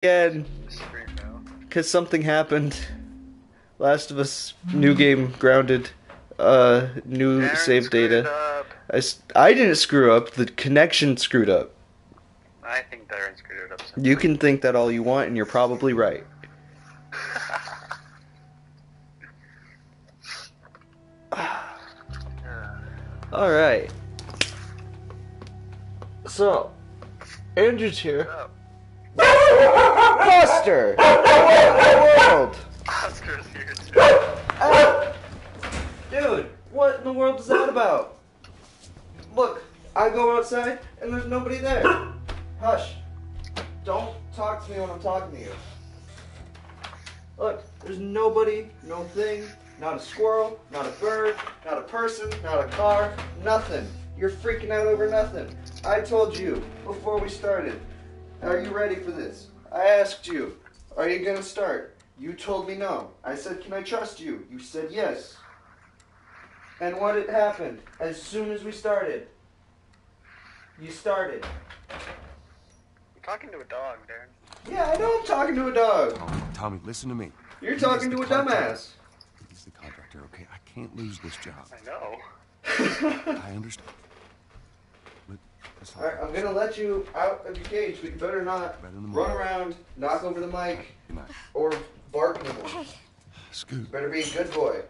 again Screen now. because something happened. Last of Us new game grounded. New Darren save screwed data. up. I didn't screw up. The connection screwed up. I think Darren screwed it up. You can think that all you want, and you're probably right. All right. So, Andrew's here. Buster! World! Oscar's here too. Dude, what in the world is that about? Look, I go outside and there's nobody there. Hush. Don't talk to me when I'm talking to you. Look, there's nobody, no thing, not a squirrel, not a bird, not a person, not a car, nothing. You're freaking out over nothing. I told you before we started. Are you ready for this? I asked you, are you gonna start? You told me no. I said, can I trust you? You said yes. And what had happened as soon as we started? You started. You're talking to a dog, Darren. Yeah, I know I'm talking to a dog. Tommy, listen to me. You're talking to a dumbass. He's the contractor, okay? I can't lose this job. I know. I understand. Let's Alright, I'm gonna let you out of your cage, but you better not run around, knock over the mic, or bark anymore. Scoot. Better be a good boy.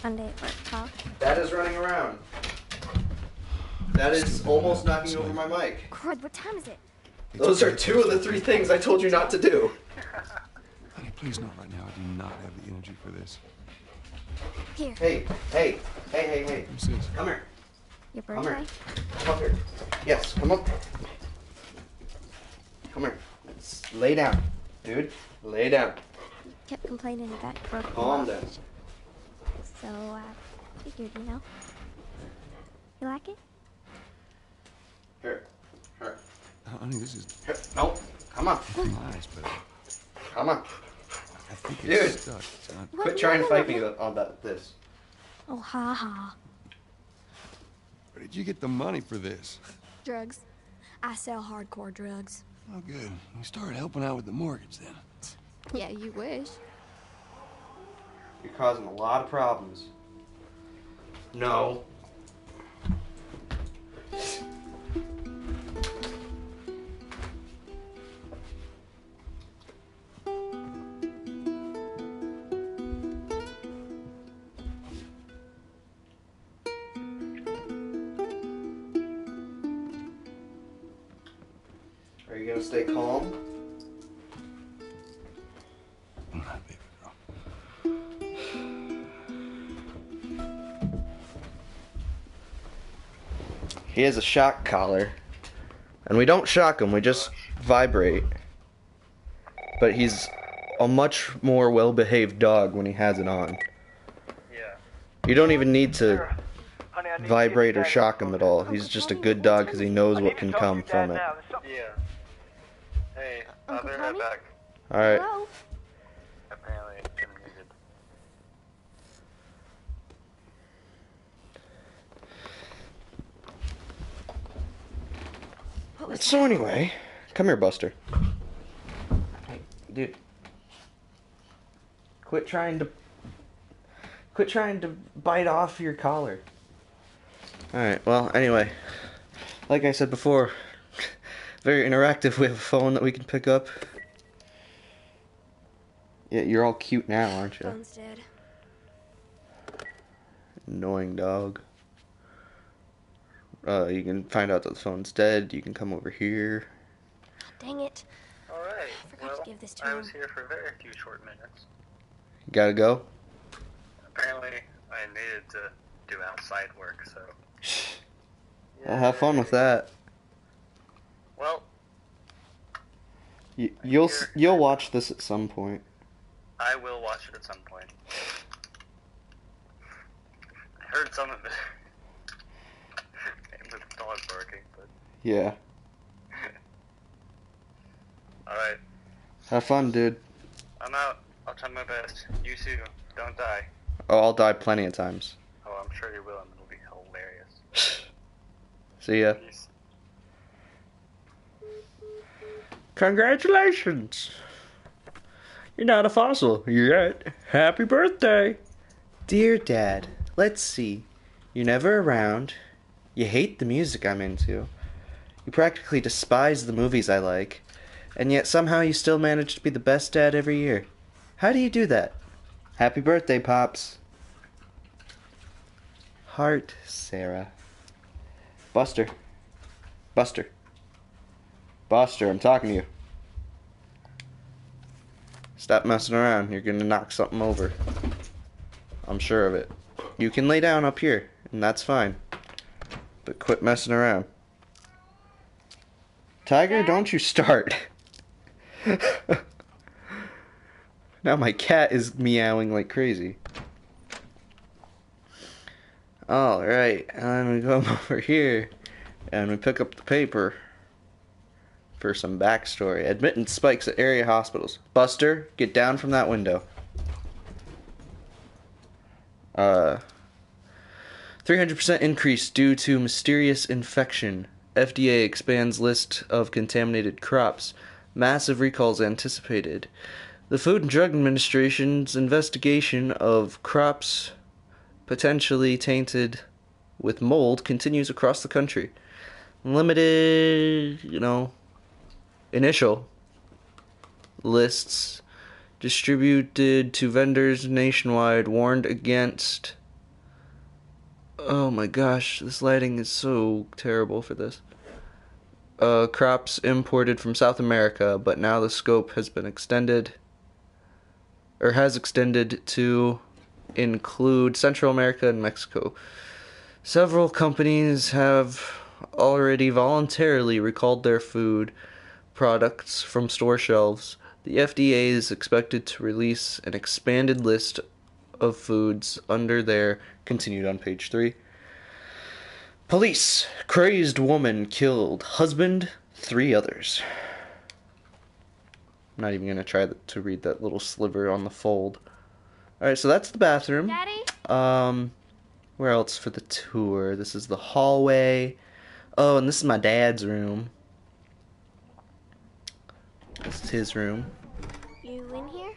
Monday at work, talk. That is running around. That is almost knocking over my mic. Crud, what time is it? Those are two of the three things I told you not to do. Honey, please not right now. I do not have the energy for this. Here. Hey. Who's this? Come here. Your Come birthday? here. Come up here. Yes, come up. Come here. Let's lay down. Dude, lay down. Kept complaining about your birthday. Calm down. So, figured, you know. You like it? Here. Honey, this is Here. No. Come on. nice, but Come on. I think Dude. it's stuck. It's not... Quit trying to fight me about this. Oh, ha ha. Where did you get the money for this? Drugs. I sell hardcore drugs. Oh, good. You started helping out with the mortgage then. Yeah, you wish. You're causing a lot of problems. No. Are you gonna stay calm? All right, baby girl. He has a shock collar. And we don't shock him, we just vibrate. But he's a much more well-behaved dog when he has it on. Yeah. You don't even need to Honey, I need vibrate to or get shock him at all. He's just a good dog because he knows what can come from it. Yeah. Hey, Uncle I'll be right Tommy? back. Alright. Hello? Apparently it's been muted. What was So anyway, come here, Buster. Hey, dude. Quit trying to bite off your collar. Alright, well, anyway. Like I said before, very interactive. We have a phone that we can pick up. Yeah, you're all cute now, aren't you? Phone's dead. Annoying dog. You can find out that the phone's dead. You can come over here. Dang it. Alright. I forgot to give this to I him. was here for very few short minutes. You gotta go? Apparently, I needed to do outside work, so. Well, have fun with that. Well, You'll watch this at some point. I will watch it at some point. I heard some of it. It was the dog barking, but. Yeah. Alright, Have fun, dude. I'm out. I'll try my best. You too. Don't die. Oh, I'll die plenty of times. Oh, I'm sure you will, and it'll be hilarious. See ya. Peace. Congratulations! You're not a fossil yet. Happy birthday! Dear Dad, let's see. You're never around. You hate the music I'm into. You practically despise the movies I like. And yet somehow you still manage to be the best dad every year. How do you do that? Happy birthday, Pops. Heart, Sarah. Buster. Buster. Buster, I'm talking to you. Stop messing around. You're gonna knock something over. I'm sure of it. You can lay down up here, and that's fine. But quit messing around. Tiger, don't you start. Now my cat is meowing like crazy. Alright, and we come over here, and we pick up the paper for some backstory. Admittance spikes at area hospitals. Buster, get down from that window. 300% increase due to mysterious infection. FDA expands list of contaminated crops. Massive recalls anticipated. The Food and Drug Administration's investigation of crops potentially tainted with mold continues across the country. Limited, initial lists distributed to vendors nationwide warned against... Oh my gosh, this lighting is so terrible for this. Crops imported from South America, but now the scope has been extended, or has extended to include Central America and Mexico. Several companies have already voluntarily recalled their food products from store shelves. The FDA is expected to release an expanded list of foods under their... Continued on page 3. Police. Crazed woman killed husband, 3 others. I'm not even going to try to read that little sliver on the fold. Alright, so that's the bathroom. Daddy? Where else for the tour? This is the hallway. Oh, and this is my dad's room. This is his room. You in here?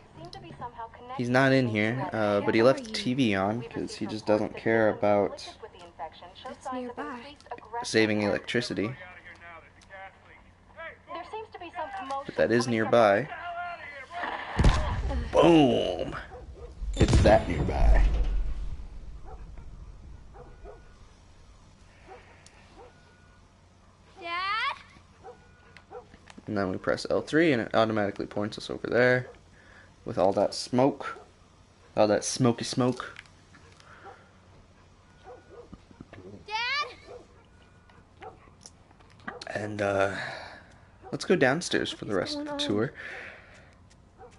He's not in here, but he left the TV on because he just doesn't care about It's nearby. saving electricity. But that is nearby. Boom! It's that nearby. Dad? And then we press L3 and it automatically points us over there with all that smoke. All that smoky smoke. Dad? And let's go downstairs for the rest of the tour.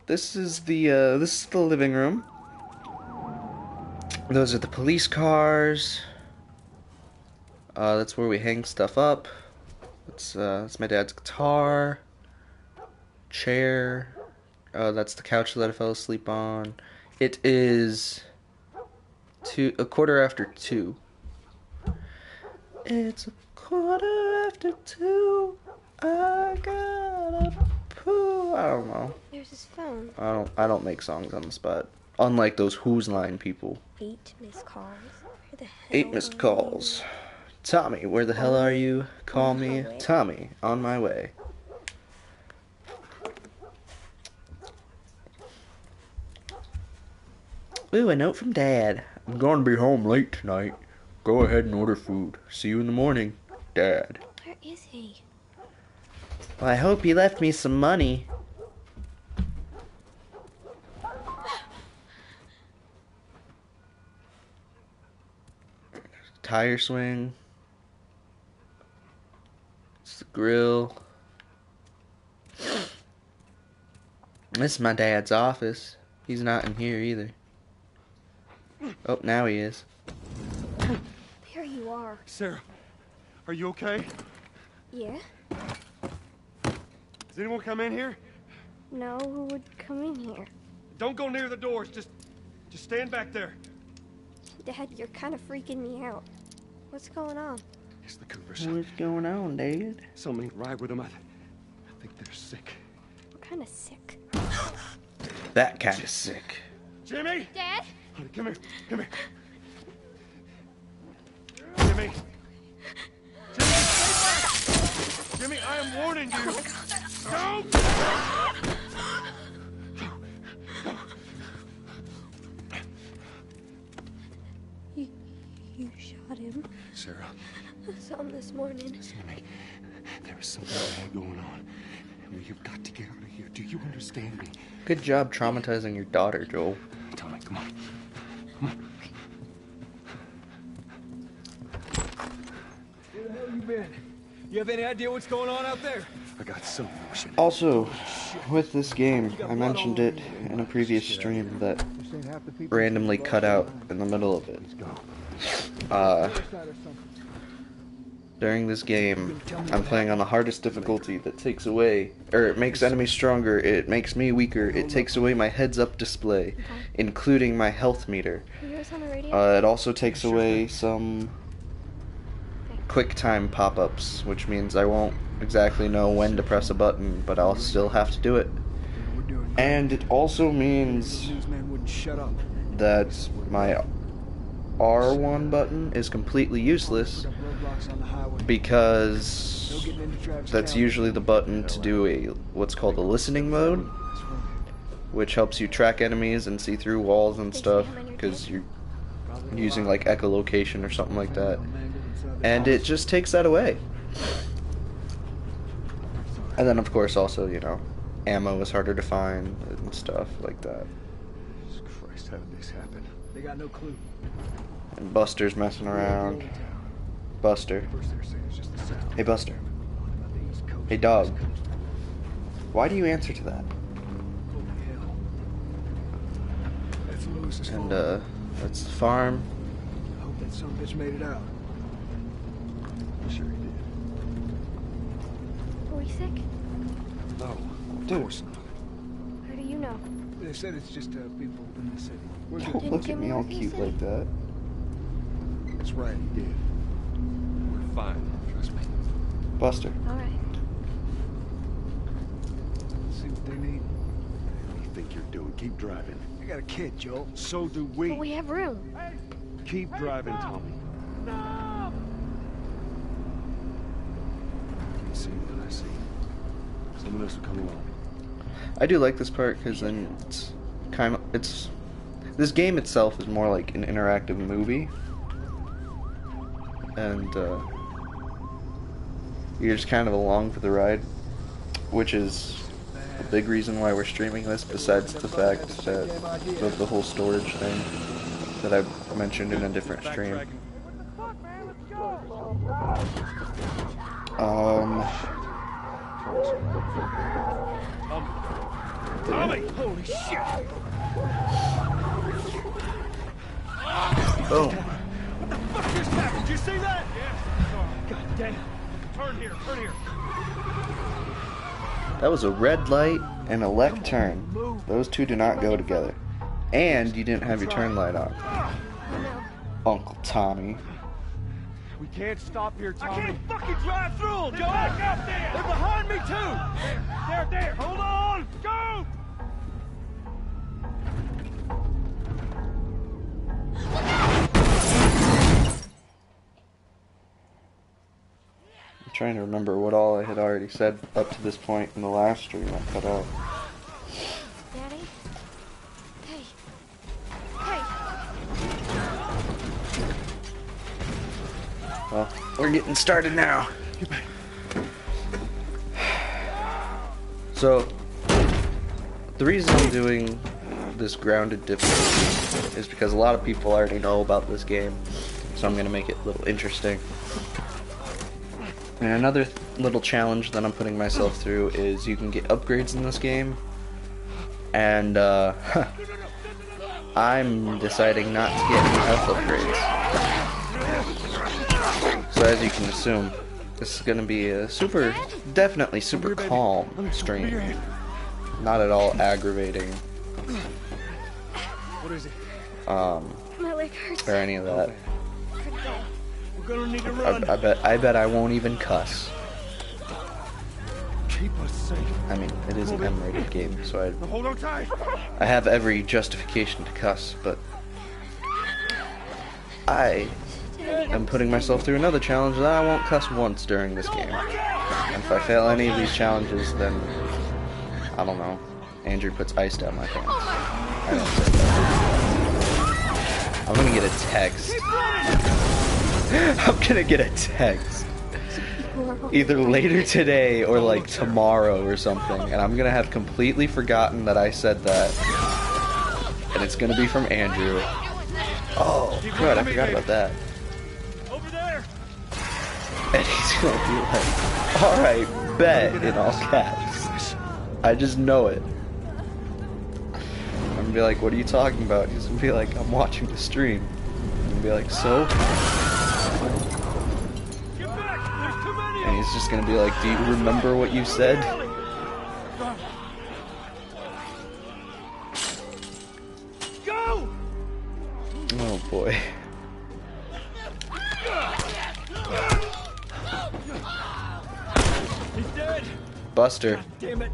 This is the living room. Those are the police cars. That's where we hang stuff up. That's my dad's guitar. Chair. That's the couch that I fell asleep on. It is 2:15. It's 2:15. I gotta poo. I don't know. There's his phone. I don't make songs on the spot. Unlike those Who's Line people. 8 missed calls. Where the hell 8 missed are calls. Tommy, where the hell are you? Call me. Tommy, on my way. Ooh, a note from Dad. I'm gonna be home late tonight. Go ahead and order food. See you in the morning, Dad. you? Where is he? Well, I hope he left me some money. Tire swing. It's the grill. This is my dad's office. He's not in here either. Oh, now he is. There you are. Sarah, are you okay? Yeah? Does anyone come in here? No, who would come in here? Don't go near the doors. Just stand back there. Dad, you're kind of freaking me out. What's going on? It's the Coopers. What's going on, Dad? Something ain't right with them. I think they're sick. What kind of sick? That kind of sick. Jimmy! Dad? Honey, come here. Come here. Jimmy! Jimmy, stay back! Jimmy, I am warning you. Don't! You shot him. Sarah, I saw him this morning. listen to me. There is something bad going on. And we have got to get out of here. Do you understand me? Good job traumatizing your daughter, Joel. Tommy, come on. Come on. Where the hell you been? You have any idea what's going on out there? I got some notion. Also, with this game, I mentioned it in a previous stream that randomly cut out in the middle of it. During this game, I'm playing on the hardest difficulty that takes away, or it makes enemies stronger, it makes me weaker, it takes away my heads-up display, including my health meter. Are yours on the radio? It also takes away some quick time pop-ups, which means I won't exactly know when to press a button, but I'll still have to do it. And it also means Newsman wouldn't shut up. that my R1 button is completely useless Roadblocks on the highway. because No getting into Travis that's County. usually the button to do what's called a listening mode, which helps you track enemies and see through walls and stuff because you're using like echolocation or something like that, and it just takes that away. And then of course also, you know, ammo is harder to find and stuff like that. Jesus Christ, how did this happen? They got no clue. And Buster's messing around. Buster. First they're saying it's just the sound. Hey Buster. About the East Coast. Hey dog. West Coast. Why do you answer to that? Holy hell. That's Lewis's And fault. that's the farm. I hope that son of a bitch made it out. Sure he did. Are we sick? No, Dude. of course not. How do you know? They said it's just people in the city. We're good. Don't Didn't look at Jimmy me all live in the cute city? like that. That's right, he did. We're fine, trust me. Buster. Alright. See what they need. What do you think you're doing? Keep driving. I got a kid, Joel. So do we. But we have room. Keep driving, Tommy. You see what I see. Someone else will come along. I do like this part because then it's this game itself is more like an interactive movie, and you're just kind of along for the ride, which is a big reason why we're streaming this. Besides the fact that of the whole storage thing that I've mentioned in a different stream. Tommy! Holy shit! Boom. What the fuck just happened? Did you see that? Yeah. God damn. Turn here, turn here. That was a red light and a left turn. Those two do not go together. And you didn't have your turn light on, Oh no. Uncle Tommy. We can't stop here, Tommy. I can't fucking drive through them, Joe! Back up there! They're behind me, too! There! Hold on! Go! I'm trying to remember what all I had already said up to this point in the last stream I cut out. Daddy? Hey. Hey. Well, we're getting started now. So, the reason I'm doing this grounded difficulty is because a lot of people already know about this game, so I'm going to make it a little interesting. And another little challenge that I'm putting myself through is you can get upgrades in this game, and I'm deciding not to get any health upgrades. So as you can assume, this is going to be a definitely super calm stream. Not at all aggravating. What is it? My leg hurts. Or any of that. Pretty bad. We're gonna need to run. I bet I won't even cuss. keep us safe. I mean, it is an M-rated game, so Now hold on tight. I have every justification to cuss, but I am putting myself through another challenge that I won't cuss once during this game. And if I fail any of these challenges, then, I don't know, Andrew puts ice down my pants. I don't say that. I'm gonna get a text. I'm gonna get a text. Either later today or like tomorrow or something, and I'm gonna have completely forgotten that I said that. And it's gonna be from Andrew. Oh, God, I forgot about that. Over there. And he's gonna be like, alright, bet, in all caps. I just know it. I'm gonna be like, what are you talking about? He's gonna be like, I'm watching the stream. I'm gonna be like, so? Get back. There's too many. And he's just gonna be like, do you remember what you said? Go. Oh boy. He's dead. Buster. Damn it.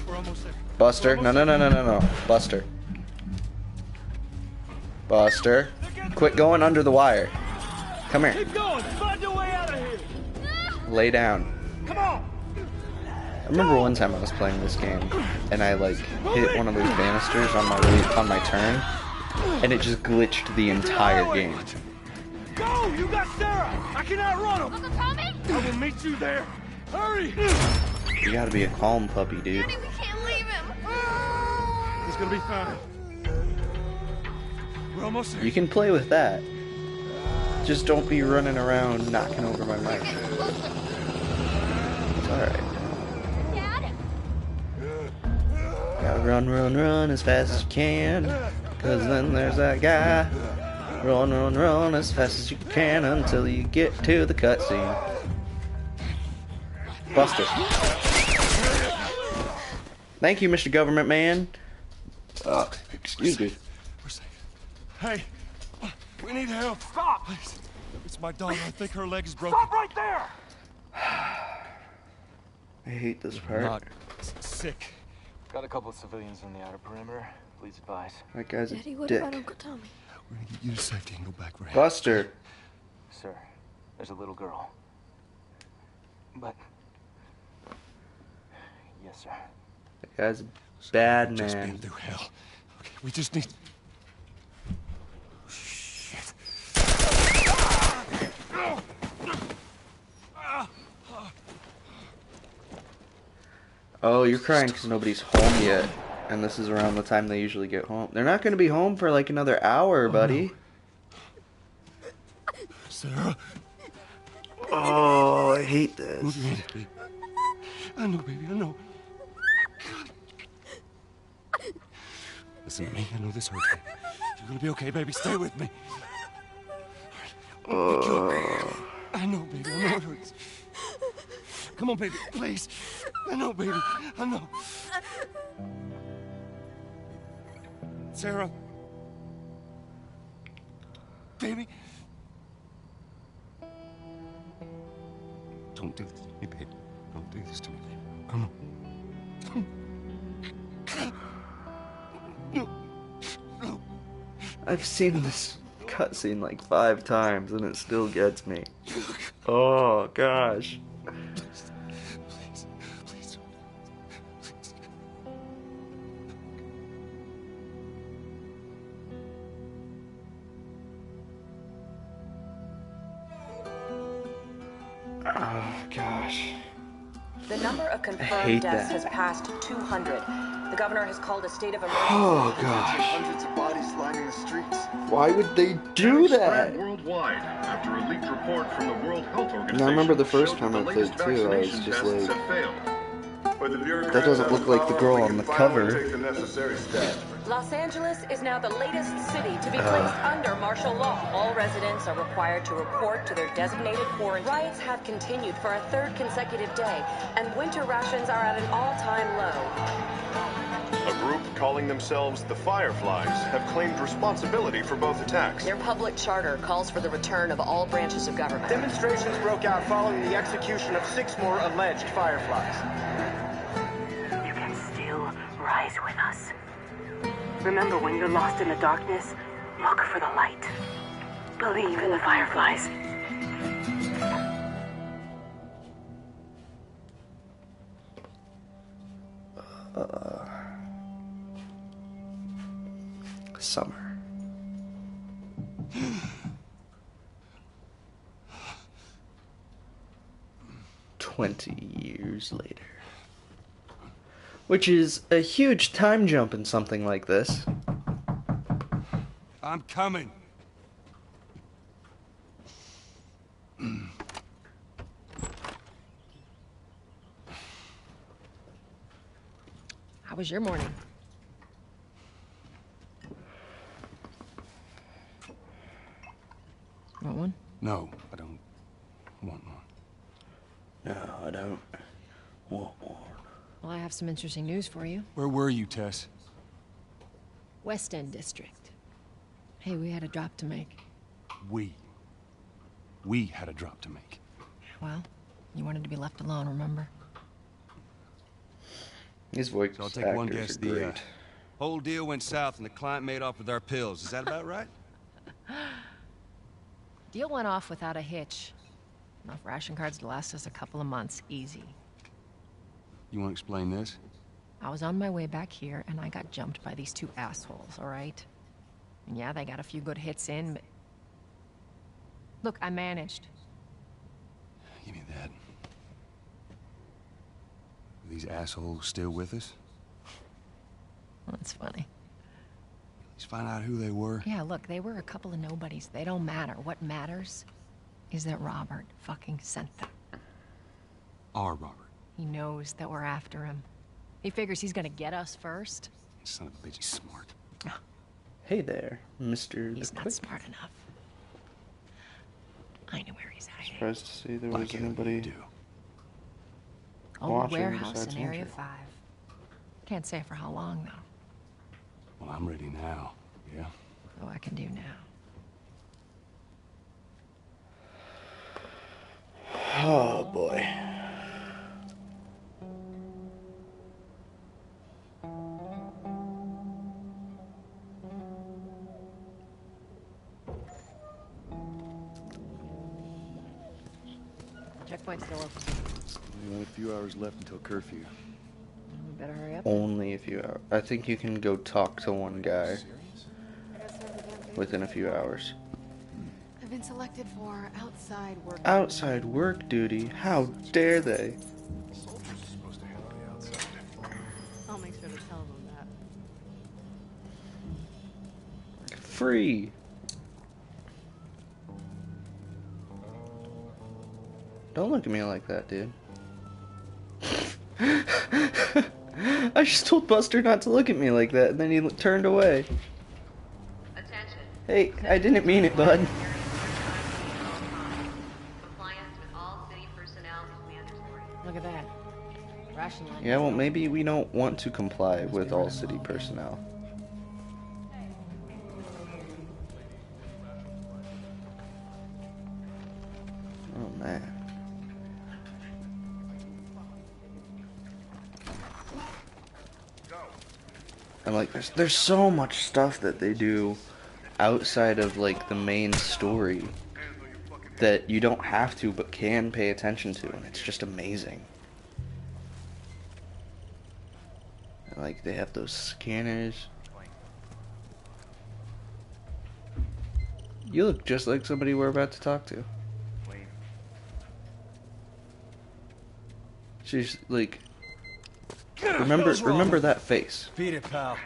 We're almost there. Buster. No. Buster. Buster. Quit going under the wire. Come here. Keep going. Find your way out of here. Lay down. Come on. I remember one time I was playing this game and I like hit one of those banisters on my turn and it just glitched the entire game. Go. You got Sarah. I can outrun him. Uncle Tommy? I will meet you there. Hurry. You gotta be a calm puppy, dude. Daddy, we can't leave him. He's gonna be fine. We're almost there. You can play with that. Just don't be running around knocking over my mic. It's alright. Dad? Gotta run as fast as you can. Cause then there's that guy. Run as fast as you can until you get to the cutscene. Buster. Thank you, Mr. Government Man. Excuse me. We're safe. Hey, we need help. Stop! Please. It's my daughter. I think her leg is broken. Stop right there! I hate this part. Not sick. Got a couple of civilians on the outer perimeter. Please advise. That guy's a Daddy, what dick. about Uncle Tommy? We're gonna get you to safety and go back for help. Buster. Sir, there's a little girl. But... Yes, sir. That guy's a bad Just been man. through hell. Okay, we just need... Shit. Oh, you're crying because nobody's home yet. And this is around the time they usually get home. They're not going to be home for like another hour, buddy. Sarah. Oh, I hate this. Move your hand, baby. I know, baby, I know. Listen to me. I know this hurts you. You're gonna be okay, baby. Stay with me. I know, baby. I know it hurts. Come on, baby. Please. I know, baby. I know. Sarah. Baby. Don't do this to me, baby. Don't do this to me, baby. Come on. No. No. I've seen this cutscene like 5 times and it still gets me. Oh, gosh. Please. Please. Please. Please. Oh, gosh. The number of hate confirmed deaths that. has passed 200. The governor has called a state of emergency. Oh, gosh. Hundreds of bodies lining the streets. Why would they do that? Spread worldwide after a leaked report from the World Health Organization. Now, I remember the first showed time I that the played latest too, I was vaccination just tests like, have failed. But the bureaucrats that doesn't have look like the power, girl we on can the finally cover. take the necessary steps. Los Angeles is now the latest city to be placed under martial law. All residents are required to report to their designated quarantine. Riots have continued for a 3rd consecutive day, and winter rations are at an all-time low. A group calling themselves the Fireflies have claimed responsibility for both attacks. Their public charter calls for the return of all branches of government. Demonstrations broke out following the execution of 6 more alleged Fireflies. is with us. Remember, when you're lost in the darkness, look for the light. Believe in the fireflies. Summer. $20 later. Which is a huge time jump in something like this. I'm coming. How was your morning? Want one? No, I don't want one. No, I don't want one. Well, I have some interesting news for you. Where were you, Tess? West End District. Hey, we had a drop to make. We had a drop to make. Well, you wanted to be left alone, remember? His voice So I'll take one guess. The whole deal went south and the client made off with our pills. Is that about right? Deal went off without a hitch. Enough ration cards to last us a couple of months, easy. You want to explain this? I was on my way back here, and I got jumped by these two assholes, all right? And yeah, they got a few good hits in, but... Look, I managed. Give me that. Are these assholes still with us? That's funny. Let's find out who they were. Yeah, look, they were a couple of nobodies. They don't matter. What matters is that Robert fucking sent them. Our Robert. He knows that we're after him. He figures he's gonna get us first. Son of a bitch, he's smart. Hey there, Mr. He's not smart enough. I know where he's hiding. Surprised to see there was anybody Old watching warehouse besides in Area Andrew. 5. Can't say for how long, though. Well, I'm ready now, yeah? Oh, I can do now. Oh, boy. Checkpoint's still open. Only a few hours left until curfew. We better hurry up. Only a few hours. I think you can go talk to one guy within a few hours. I've been selected for outside work. Outside work duty? How dare they? Soldiers are supposed to handle the outside. I'll make sure to tell them that. Free. Don't look at me like that, dude. I just told Buster not to look at me like that, and then he turned away. Attention. Hey, I didn't mean it, bud. Compliance with all city personnel is mandatory. Look at that. Ration line. Yeah, well, maybe we don't want to comply with all city personnel. Oh, man. And like, there's so much stuff that they do outside of like the main story that you don't have to but can pay attention to, and it's just amazing. And, like, they have those scanners. You look just like somebody we're about to talk to. She's like, remember that face. Beat it, pal.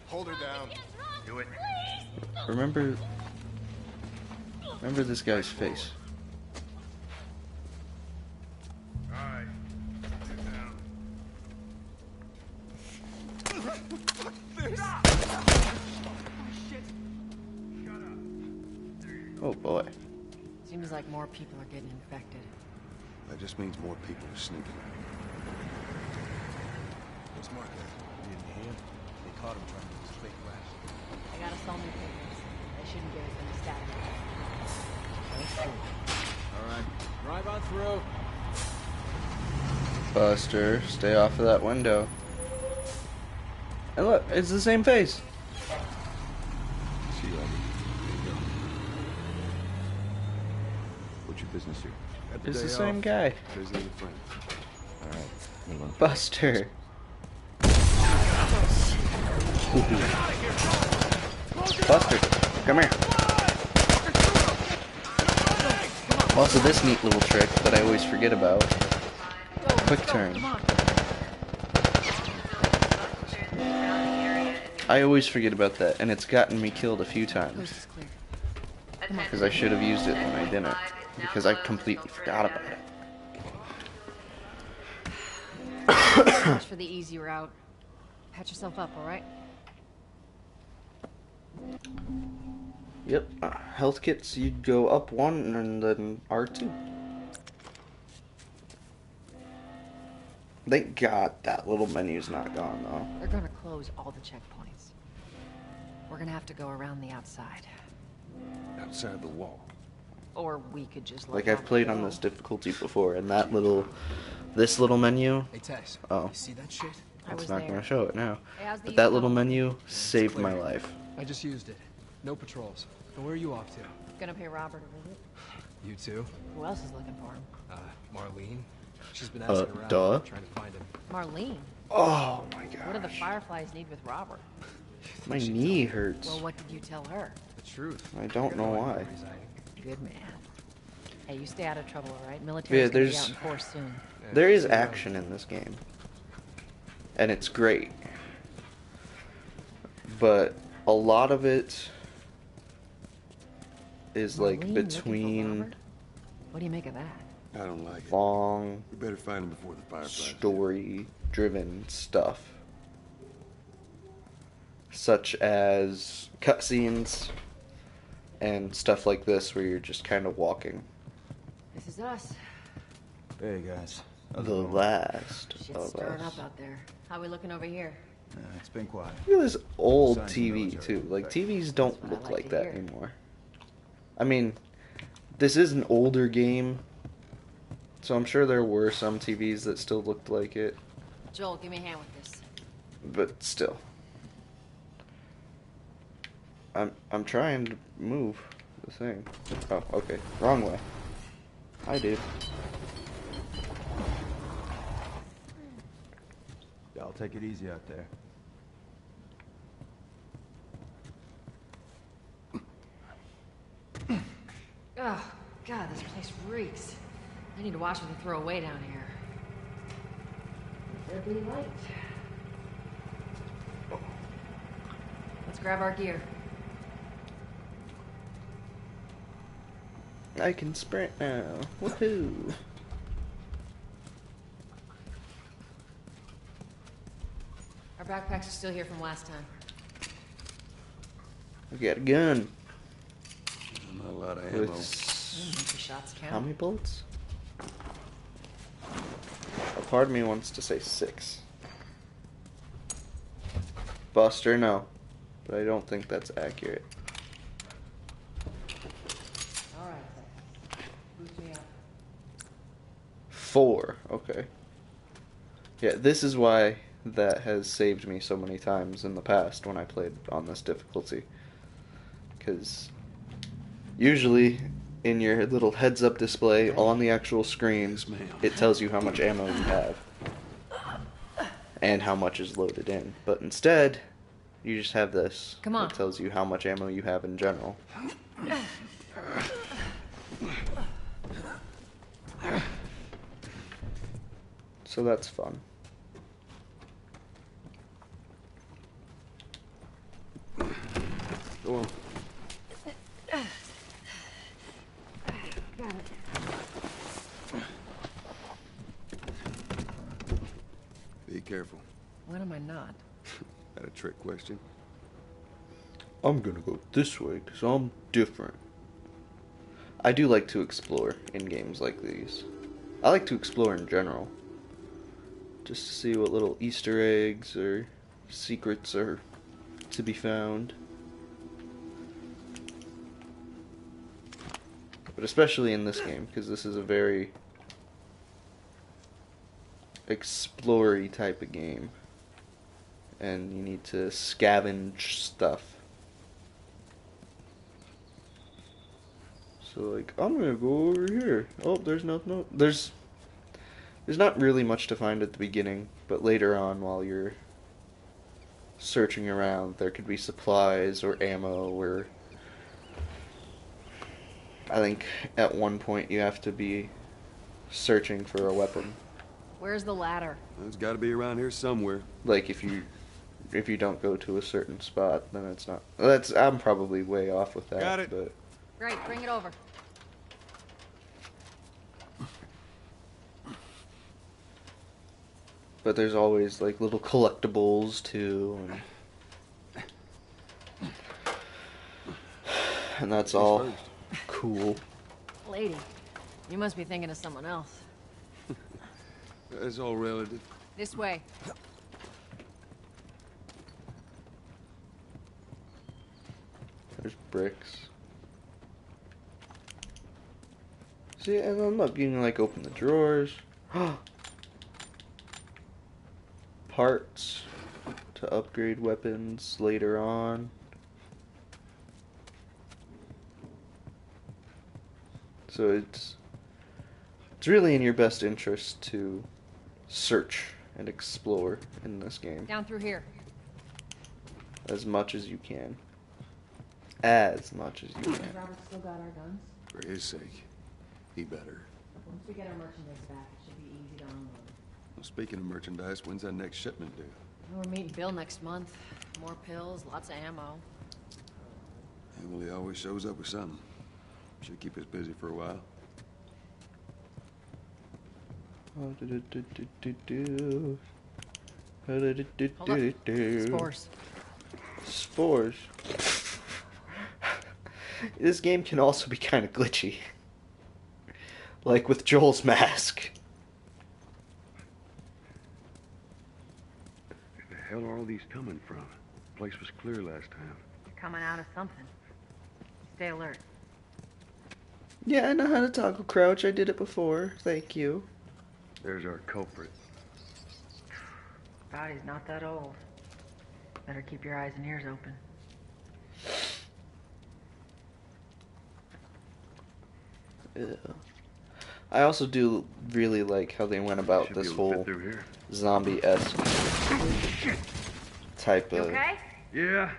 Hold her down. Do it. Remember this guy's face. Alright. Sit down. Oh boy. Seems like more people are getting infected. That just means more people are sneaking out. What's Mark at? Didn't hear? They caught him trying to use fake glass. They got us all new papers. They shouldn't give us any static. Alright, drive on through. Buster, stay off of that window. And look, it's the same face. See you, Albert. There you go. What's your business here? Got It's the day same off. guy. Visiting a friend. All right. Move on. Buster. Buster, come here. Also, this neat little trick that I always forget about. Quick turn. I always forget about that, and it's gotten me killed a few times. Because I should have used it when I didn't. Because I completely forgot about it. Much for the easy route. Patch yourself up, alright? Yep, health kits, you'd go up 1 and then R2. Thank God that little menu's not gone, though. They're gonna close all the checkpoints. We're gonna have to go around the outside. Outside the wall. Or we could just Like, I've played on this difficulty before, and this little menu, Hey, Tess. oh, You see that shit? it's not going to show it now. Hey, how's the But that use little going? menu saved my life. I just used it. No patrols. And where are you off to? Gonna pay Robert a visit. You too? Who else is looking for him? Marlene. She's been asking around, duh. trying to find him. Marlene? Oh my god. What do the Fireflies need with Robert? My knee hurts. Well, what did you tell her? The truth. I don't know why. Good man. Hey, you stay out of trouble, alright? Military's Yeah, gonna be there's- out in force soon. There is action in this game. And it's great. But a lot of it is like Marlene looking for between Robert? What do you make of that? I don't like it. long We better find him before the fireflies. story driven stuff. Such as cutscenes and stuff like this where you're just kind of walking. This is us. Hey guys. The last Shit's of stirring us. up out there. How we looking over here? It's been quiet. Look at this old Signs of TV military too. Like TVs don't That's what I look like like to that hear. anymore. I mean, this is an older game, so I'm sure there were some TVs that still looked like it, Joel, give me a hand with this. but still. I'm trying to move the thing. Oh, okay. Wrong way. Hi, dude. Y'all take it easy out there. Oh, God, this place reeks. I need to watch what they throw away down here. There'd be light. Let's grab our gear. I can sprint now. Woohoo! Our backpacks are still here from last time. I got a gun. Not a lot of With ammo. Make the shots count. how many bullets? A part of me wants to say 6. Buster, no. But I don't think that's accurate. Alright, boost me up. 4, okay. Yeah, this is why that has saved me so many times in the past when I played on this difficulty. Because usually in your little heads-up display on the actual screen, it tells you how much ammo you have. And how much is loaded in. But instead, you just have this. Come on. That tells you how much ammo you have in general. So that's fun. Go on. Got it. Be careful. When am I not? That a trick question? I'm gonna go this way because I'm different. I do like to explore in games like these. I like to explore in general. Just to see what little Easter eggs or secrets are to be found. But especially in this game, because this is a very explory type of game. and you need to scavenge stuff. So like, I'm gonna go over here. Oh, there's no. There's not really much to find at the beginning, but later on, while you're searching around, there could be supplies or ammo, or I think at one point you have to be searching for a weapon. Where's the ladder? It's got to be around here somewhere. Like if you don't go to a certain spot, then it's not. I'm probably way off with that. Got it. But Great, bring it over. there's always like little collectibles too, and that's all cool. Lady, you must be thinking of someone else. It's all relative. This way. There's bricks. See, and then look, you can like open the drawers. Parts to upgrade weapons later on. So it's really in your best interest to search and explore in this game. Down through here. As much as you can. As much as you can. Robert still got our guns? For his sake, he better. Once we get our merchandise back, it should be easy to unload. Well, speaking of merchandise, when's that next shipment due? We're meeting Bill next month. More pills, lots of ammo. Yeah, well, he always shows up with something. Should keep us busy for a while. Hold up. Spores. This game can also be kind of glitchy. Like with Joel's mask. Where the hell are all these coming from? The place was clear last time. You're coming out of something. Stay alert. Yeah, I know how to toggle crouch. I did it before. Thank you. There's our culprit. Body's not that old. Better keep your eyes and ears open. Yeah. I also do really like how they went about this whole zombie-esque type of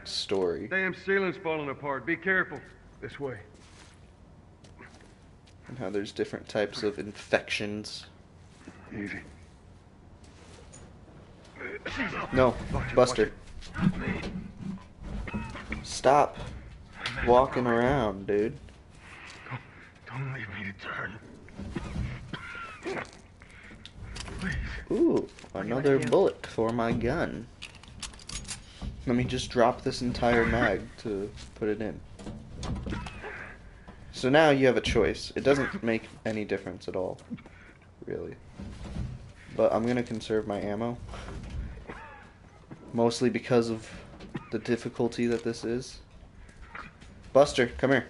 story. Damn ceiling's falling apart. Be careful. This way. And how there's different types of infections. Easy. No, Buster. Stop walking around, dude. Don't leave me to turn. Ooh, another bullet for my gun. Let me just drop this entire mag to put it in. So now you have a choice. It doesn't make any difference at all, really. But I'm gonna conserve my ammo. Mostly because of the difficulty that this is. Buster, come here.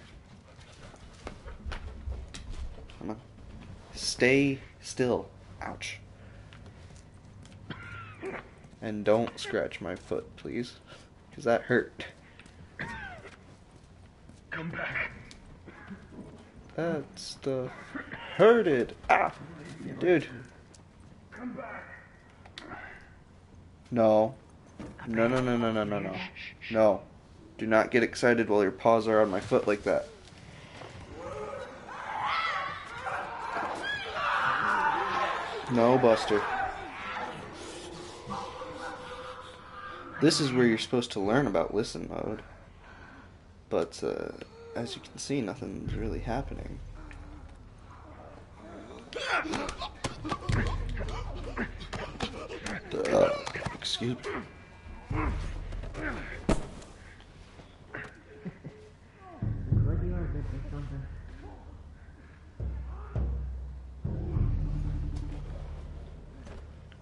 Come on. Stay still. Ouch. And don't scratch my foot, please. Because that hurt. Come back. That stuff hurted. Ah! Dude. Come back. No. No, no, no, no, no, no, no. No. Do not get excited while your paws are on my foot like that. No, Buster. This is where you're supposed to learn about listen mode. But, as you can see, nothing's really happening. Excuse me.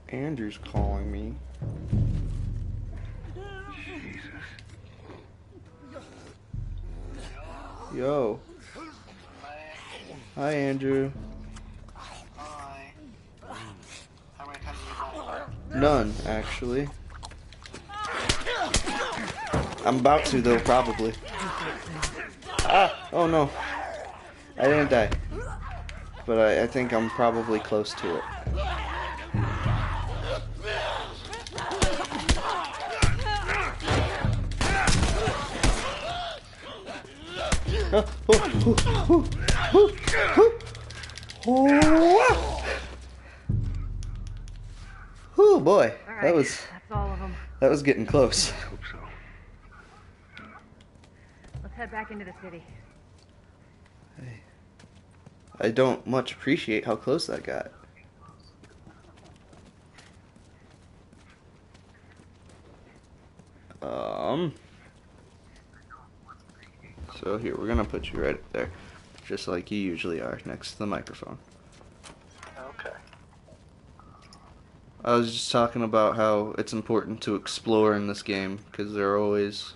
Andrew's calling me. Jesus. Yo. Hi, Andrew. Hi. How many times have you done that? None, actually. I'm about to, though, probably. Ah! Oh, no. I didn't die. But I think I'm probably close to it. Oh boy, that was getting close. Let's head back into the city. I don't much appreciate how close that got. So here, we're gonna put you right up there, just like you usually are, next to the microphone. Okay. I was just talking about how it's important to explore in this game, because there are always,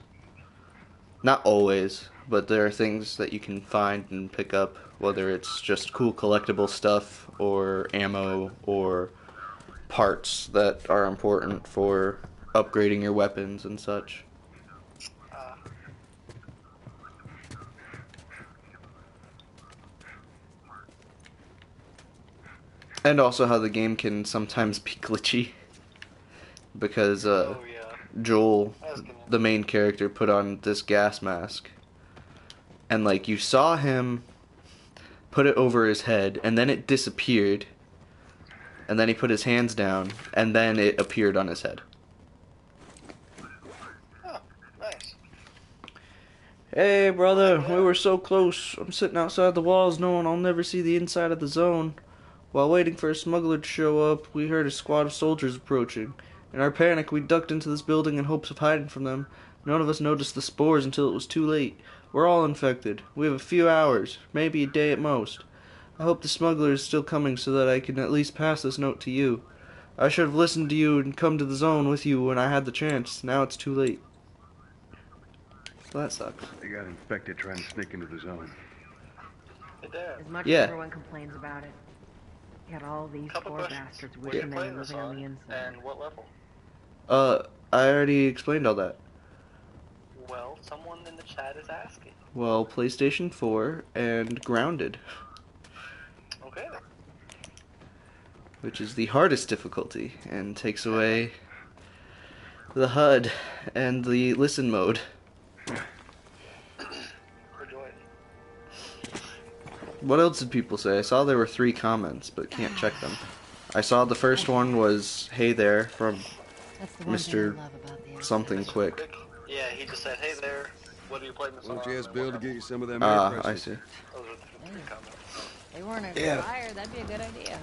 not always, but there are things that you can find and pick up, whether it's just cool collectible stuff, or ammo, or parts that are important for upgrading your weapons and such. And also how the game can sometimes be glitchy. Because Joel, the main character, put on this gas mask. And like you saw him put it over his head, and then it disappeared. And then he put his hands down, and then it appeared on his head. Oh, nice. Hey brother, we were so close. I'm sitting outside the walls knowing I'll never see the inside of the zone. While waiting for a smuggler to show up, we heard a squad of soldiers approaching. In our panic, we ducked into this building in hopes of hiding from them. None of us noticed the spores until it was too late. We're all infected. We have a few hours, maybe a day at most. I hope the smuggler is still coming so that I can at least pass this note to you. I should have listened to you and come to the zone with you when I had the chance. Now it's too late. So that sucks. They got infected trying to sneak into the zone. As much as everyone complains about it. Got all these poor bastards wishing they were living on the inside. And what level? I already explained all that. Well, someone in the chat is asking. Well, PlayStation 4 and Grounded. Okay. Which is the hardest difficulty and takes away the HUD and the listen mode. What else did people say? I saw there were 3 comments, but can't check them. I saw the first one was, "Hey there," from Mr. Something Quick. Yeah, he just said, "Hey there, what are you playing this on?" Why don't you ask Bill to get you some of that I see. Those are the 3 comments. They weren't a Yeah. fire, that'd be a good idea.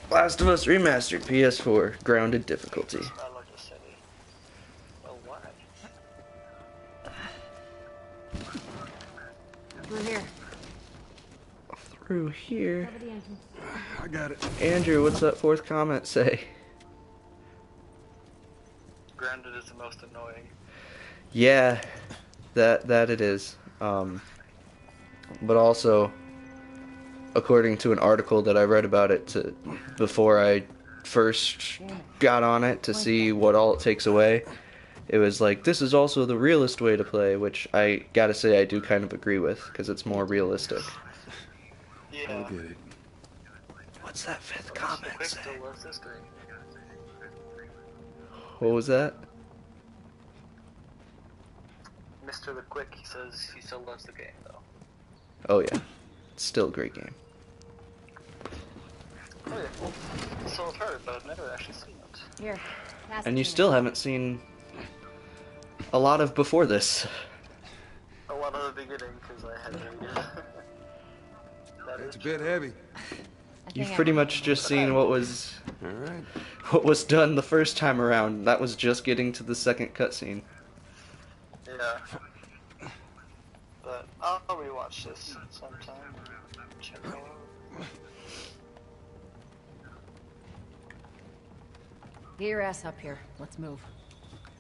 Last of Us Remastered, PS4, Grounded difficulty. I like the city. Well, why? Through here. Through here. Cover the entrance. I got it. Andrew, what's that 4th comment say? Grounded is the most annoying. Yeah, that it is. But also, according to an article that I read about it before I first got on it to see what all it takes away, it was like, this is also the realist way to play, which I gotta say I do kind of agree with, because it's more realistic. Yeah. I get it. What's that 5th comment Quick say? still loves this game. What was that? Mr. the Quick, he says he still loves the game, though. Oh yeah, it's still a great game. Oh yeah, so I've heard, but I've never actually seen it. Here. And you still haven't seen a lot of before this. A lot of the beginning, because I had to read it. It's a bit heavy. You've pretty much just seen what was done the first time around. That was just getting to the 2nd cutscene. Yeah. But I'll rewatch this sometime. Check it out. Get your ass up here. Let's move.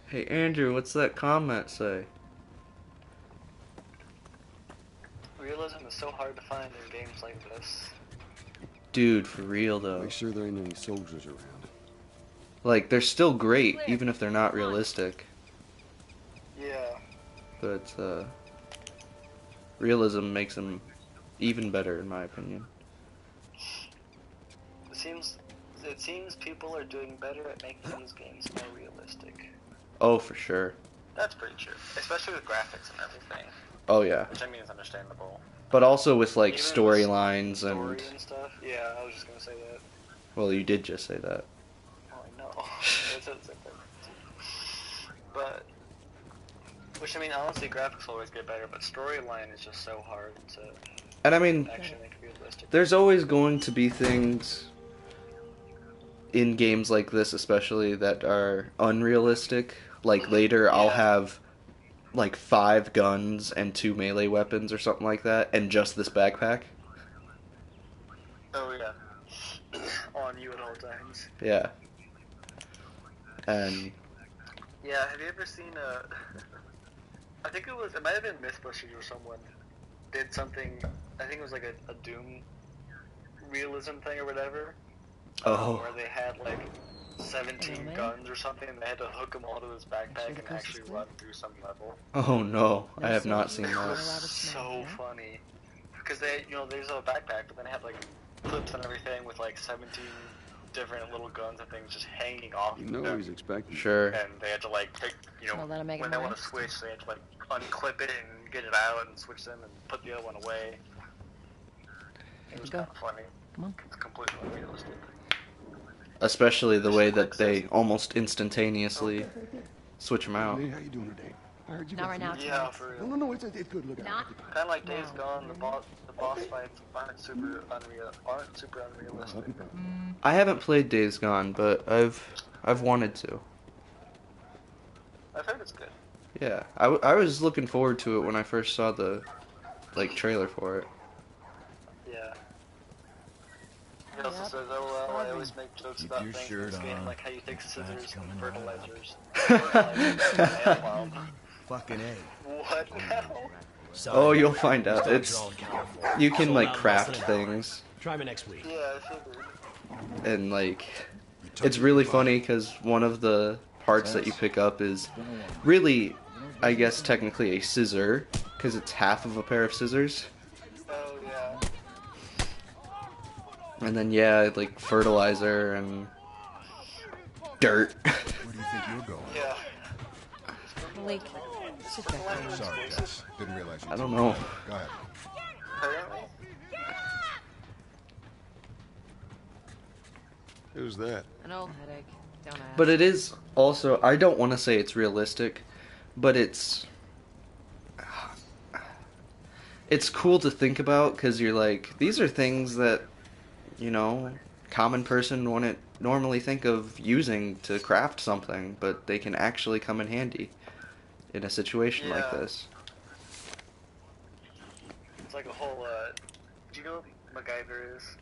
Hey Andrew, what's that comment say? Realism is so hard to find in games like this. Dude, for real though. Make sure there ain't any soldiers around. Like, they're still great, even if they're not realistic. Yeah. but realism makes them even better, in my opinion. It seems people are doing better at making these games more realistic. Oh, for sure. That's pretty true, especially with graphics and everything. Oh yeah. Which I mean is understandable. But also with like Even storylines story and stuff. Yeah, I was just gonna say that. Well, you did just say that. Oh, I know. But, which I mean, honestly, graphics always get better, but storyline is just so hard to. And I mean, actually make realistic. there's always going to be things in games like this, especially that are unrealistic. Like later, I'll have like 5 guns and 2 melee weapons or something like that, and just this backpack. Oh yeah. On you at all times. Yeah. And yeah, have you ever seen I think it might have been Mythbusters or someone did something. I think it was like a Doom realism thing or whatever. Oh. Where they had like 17 guns or something, and they had to hook them all to his backpack and actually run through some level. oh no, I have not seen that. So funny, because there's a backpack, but then they have like clips and everything with like 17 different little guns and things just hanging off. You know them. he's expecting. Sure. And they had to like pick, when they want to switch, they had to like unclip it and get it out and switch them and put the other one away. It was kind of funny. Come on. It's completely unrealistic. Especially the way that they almost instantaneously switch them out. Hey, how you doing today? I heard you. Not right now. Yeah, for real. No, it's good. Look Not. Kind of like Days Gone, the boss fights aren't super unrealistic. I haven't played Days Gone, but I've wanted to. I've heard it's good. Yeah, I was looking forward to it when I first saw the trailer for it. Yeah. He also says, "Oh well, I always make jokes about things in this game, like how you take scissors and fertilizers." Fucking A. What now? Oh, you'll find out. You can like craft things. Try me next week. Yeah, I figured. And like, it's really funny because one of the parts that you pick up is really, I guess technically a scissor, because it's half of a pair of scissors. Oh yeah. And then yeah, like fertilizer and dirt. Where do you think you're going? Yeah. Malik, sit back down. Sorry, guys. Didn't realize you. I don't know. Go ahead. Apparently. Who's that? An old headache. Don't ask. But it is also, I don't want to say it's realistic, but it's cool to think about because you're like, these are things that, common person wouldn't normally think of using to craft something, but they can actually come in handy in a situation like this. It's like a whole. Do you know what MacGyver is?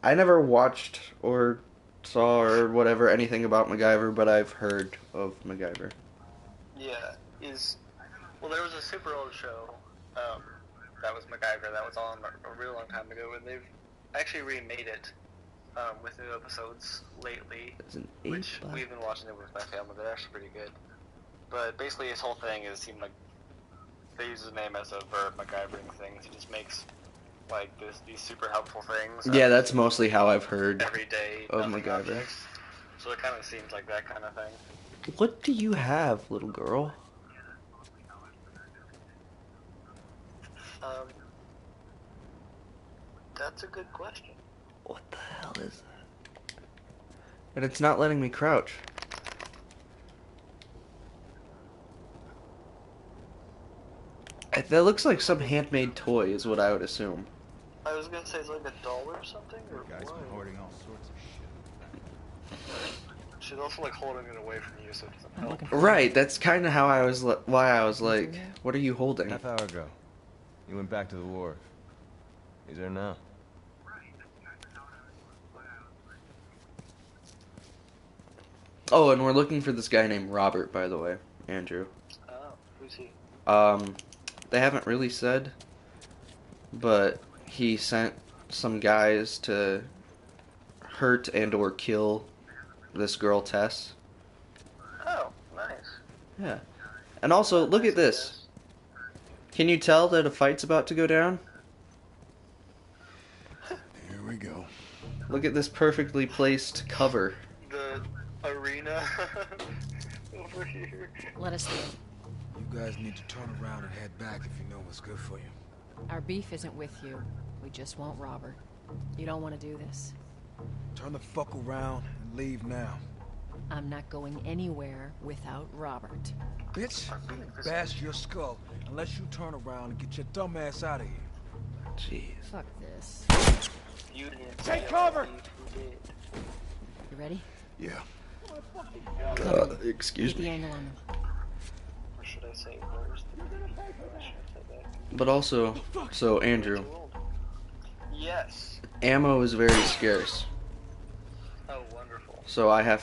I never watched or saw or whatever anything about MacGyver, but I've heard of MacGyver. Yeah, well, there was a super old show that was MacGyver that was on a real long time ago, and they've actually remade it with new episodes lately, which we've been watching it with my family. They're actually pretty good. But basically, his whole thing is seemed like they use his name as a verb, MacGyvering things. He just makes like these super helpful things. Yeah, that's mostly how I've heard everyday of MacGyver. objects. So it kind of seems like that kind of thing. What do you have, little girl? That's a good question. What the hell is that? And it's not letting me crouch. That looks like some handmade toy is what I would assume. I was gonna say it's like a doll or something, or Guy's what? been hoarding all sorts of shit. She's also like holding it away from you, so it doesn't help. Right, that's kind of how I was. Why I was like, "What are you holding?" Half hour ago, you went back to the wharf. He's there now. Oh, and we're looking for this guy named Robert, by the way, Andrew. Oh, who's he? They haven't really said, but he sent some guys to hurt and or kill this girl Tess. Oh, nice. Yeah. And also, look at this. Can you tell that a fight's about to go down? Here we go. Look at this perfectly placed cover. The arena over here. Let us through. You guys need to turn around and head back if you know what's good for you. Our beef isn't with you. We just want Robert. You don't want to do this. Turn the fuck around and leave now. I'm not going anywhere without Robert. Bitch, bash your skull unless you turn around and get your dumb ass out of here. Jeez. Fuck this. You didn't Take cover! You ready? Yeah. Excuse Keep the me. angle on them. Or should I say first? But also, so Andrew, Yes. ammo is very scarce. Oh, wonderful. So I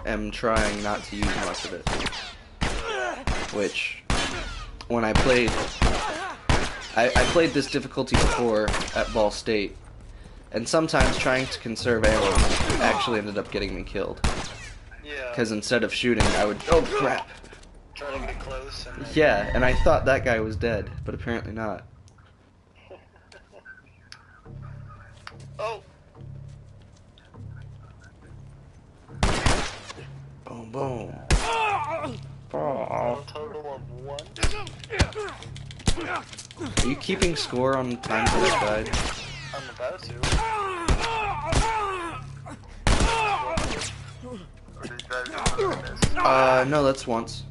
am trying not to use much of it. Which, when I played, I played this difficulty before at Ball State, and sometimes trying to conserve ammo actually ended up getting me killed. Yeah. Because instead of shooting, I would, oh crap. Try to get close and then... Yeah, and I thought that guy was dead, but apparently not. Oh! Boom, boom. A total of 1. Are you keeping score on times that I died? I'm about to. Or did you guys do this? No, that's once.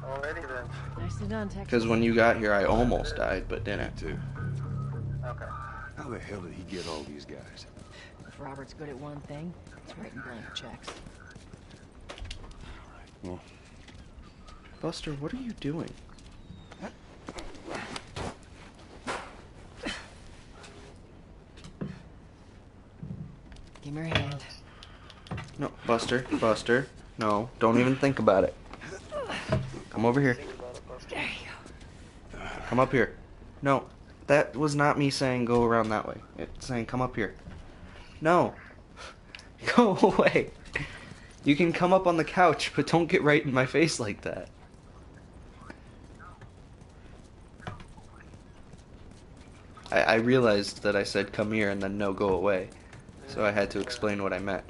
Already then. Nicely done, Texas. Because when you got here, I almost died, but didn't. Too. Okay. How the hell did he get all these guys? If Robert's good at one thing, it's writing blank checks. Well, Buster, what are you doing? Give me your hand. No, Buster, Buster. No, don't even think about it. Come over here. There you go. Come up here. No, that was not me saying go around that way. It's saying come up here. No. Go away. You can come up on the couch, but don't get right in my face like that. I realized that I said come here and then no, go away. So I had to explain what I meant.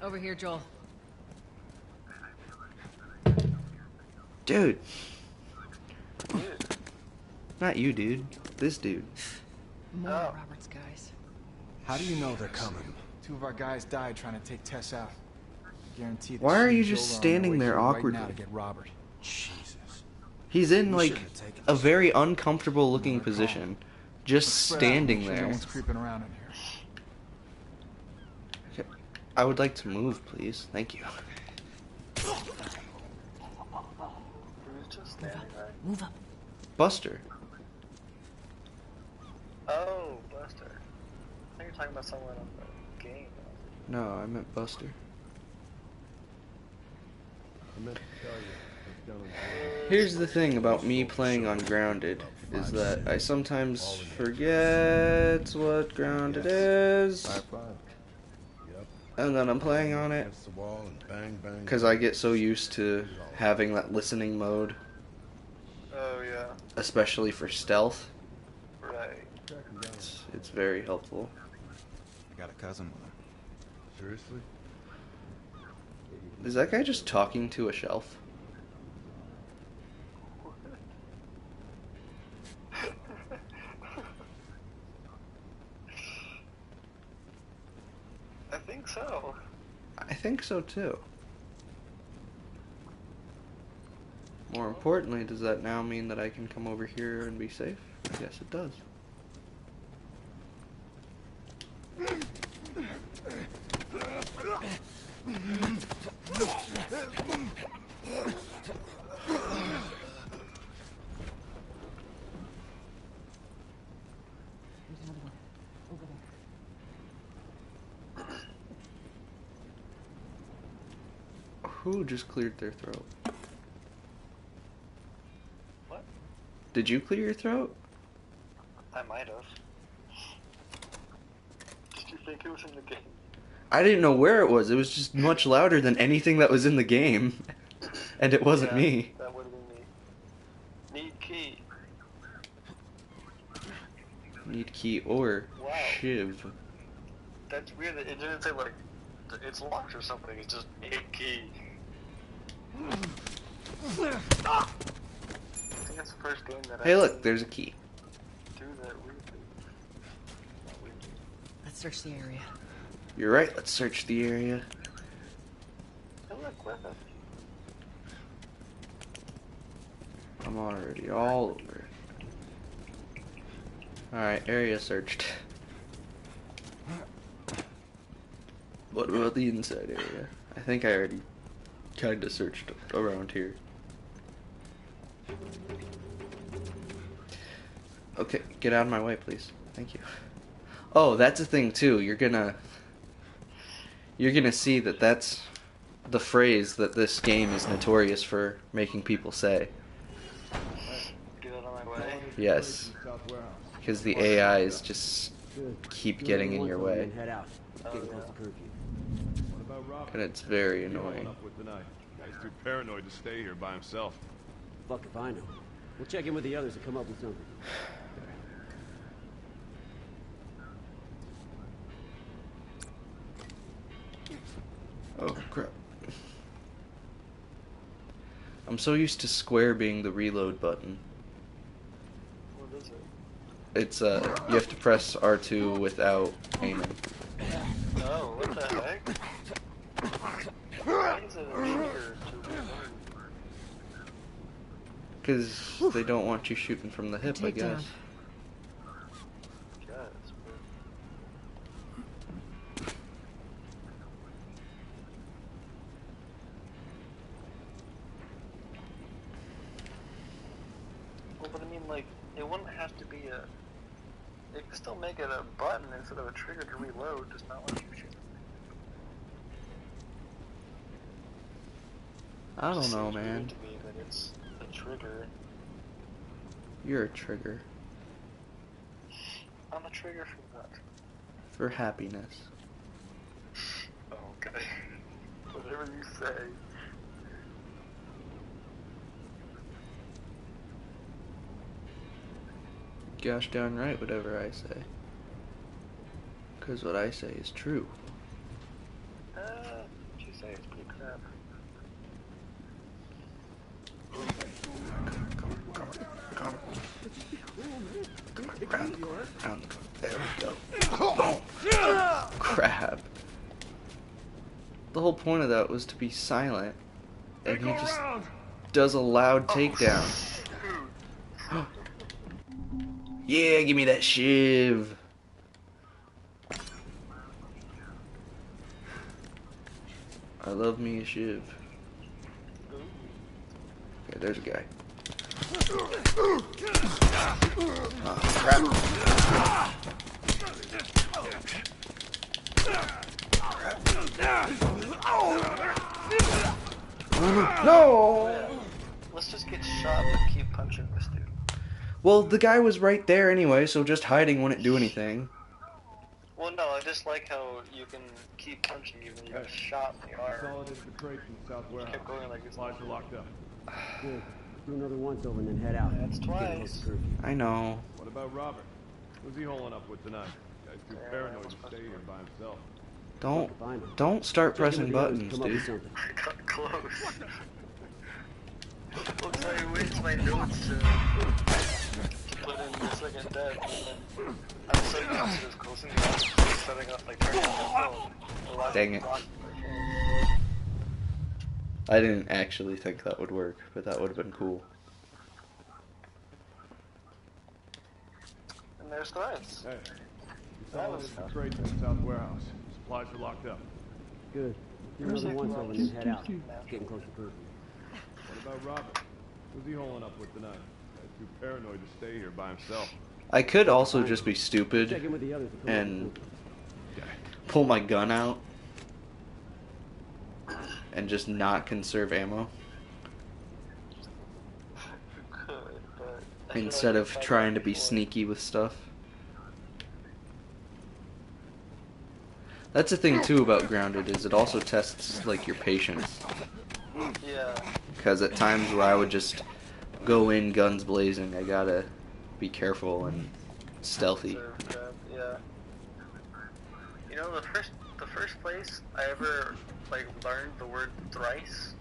Over here, Joel. Dude. Not you, dude. This dude. More of Robert's guys. How do you know they're coming? 2 of our guys died trying to take Tess out. Guarantee. Why are you just standing there awkwardly? Right now to get Robert. Jesus. He's in like a very uncomfortable looking position. Just standing there. No one's creeping around in here. I would like to move, please. Thank you. Just standing there. Move up. Buster. Oh, Buster. I think you're talking about someone on the game. No, I meant Buster. Here's the thing about me playing on Grounded, is that I sometimes forget what Grounded is, and then I'm playing on it, because I get so used to having that listening mode, Oh, yeah. especially for stealth. Right. It's very helpful. I got a cousin with him. seriously? Is that guy just talking to a shelf? I think so. I think so too. More importantly, does that now mean that I can come over here and be safe? I guess it does. Who just cleared their throat? What? Did you clear your throat? I might have. Did you think it was in the game? I didn't know where it was. It was just much louder than anything that was in the game. And it wasn't Yeah, me. That would have been me. Need key. Need key or Wow. shiv. That's weird. It didn't say like it's locked or something. It's just need key. I think it's the first game that Hey, look, there's a key. do that weirdly. Let's search the area. You're right, let's search the area. Hey, look, weapon. I'm already all over it. Alright, area searched. What about the inside area? I think I already kinda searched around here. Okay, get out of my way, please. Thank you. Oh, that's a thing too. You're gonna see that that's the phrase that this game is notorious for making people say. Get out of my way. Yes. Because the AIs just keep getting in your way. Head out. Getting close to curfew. And it's very What's he annoying. up with tonight? Guy's too paranoid to stay here by himself. Fuck if I know. We'll check in with the others and come up with something. Oh crap. I'm so used to square being the reload button. What is it? It's you have to press R2 without aiming. Oh, what the heck? Why is it a trigger to reload? Because they don't want you shooting from the hip, I guess. Well, but I mean, like, it wouldn't have to be a... It could still make it a button instead of a trigger to reload, just not let you shoot. I don't know, Seems weird man. to me that it's a trigger. You're a trigger. I'm a trigger for what? For happiness. Oh, okay. Whatever you say. Gosh darn right, whatever I say. Because what I say is true. What you say is pretty crap. Round. There we go. Boom. Crap. The whole point of that was to be silent. And he just does a loud takedown. Yeah, give me that shiv. I love me a shiv. Okay, there's a guy. Oh, crap. No! Let's just get shot and keep punching this dude. Well, the guy was right there anyway, so just hiding wouldn't do anything. Well, no, I just like how you can keep punching even you get shot in the arm. Consolidated the crates in the south warehouse. Kept going like this. Supplies are locked up. Good. Do another once over and then head out. That's Getting close twice. to curfew. I know. What about Robert? Who's he holding up with tonight? Guy's too paranoid to stay here by himself. Don't start Check in pressing with the others and buttons, come up with dude. something. I got close. Looks like where's my notes to put in the second death. I'm so used to this close and setting up like turning on my phone. Dang it. I didn't actually think that would work, but that would have been cool. And there's the rest. Hey, consolidated the crates in the south warehouse. Supplies are locked up. Good. Do another once over and then head out. Getting close to curfew. What about Robert? Who's he holding up with tonight? Guy's too paranoid to stay here by himself. I could also just be stupid Check in with the others and come up with and something. pull my gun out and just not conserve ammo instead of trying to be sneaky with stuff. That's the thing too about Grounded, is it also tests like your patience. Yeah. because at times where I would just go in guns blazing, I gotta be careful and stealthy. Yeah. You know, the first place I ever like learned the word thrice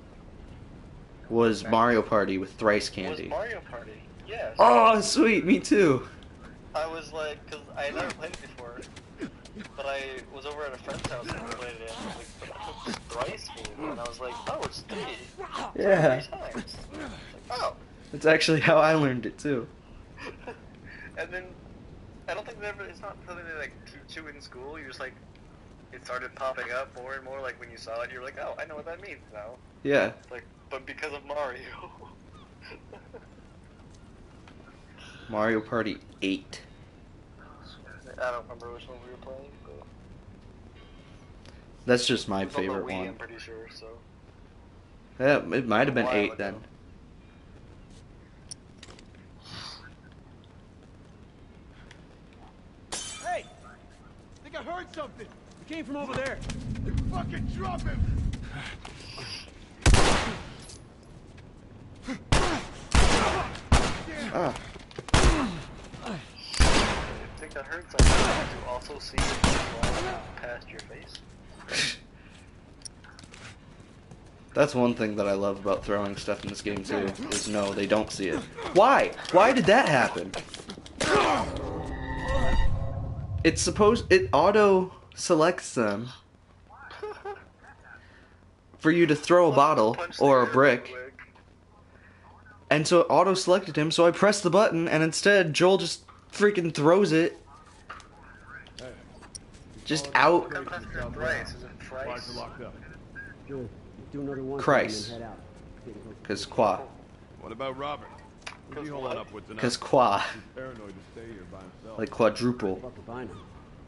Was Mario Party with thrice candy. was Mario Party. Yes. Oh, sweet, me too. I was like, because I had never played it before, but I was over at a friend's house and we played it, and I was like, what is thrice mean? And I was like, oh, it's three. Yeah. 3 times. Like, oh. That's actually how I learned it too. And then, I don't think it's not something they like teach you in school, you just like, it started popping up more and more, like when you saw it, you're like, oh, I know what that means now. Yeah. Like, but because of Mario. Mario Party 8. I don't remember which one we were playing, but... That's just my it was on the favorite Wii, one. I'm pretty sure, so... Yeah, it might have been A while 8 ago. then. Hey! I think I heard something. It came from over there. Fucking drop him! Ah. I think I heard something to also see it fly past your face. That's one thing that I love about throwing stuff in this game too, is no, they don't see it. Why? Why did that happen? It auto selects them for you to throw a bottle or a brick. And so it auto selected him, so I pressed the button and instead Joel just freaking throws it just out. Good. Do another one Christ. and then head out. Cause qua. What about Robert? Who's he holding up with tonight? Cause qua. He's paranoid to stay here by himself. Like quadruple. Fuck if I know.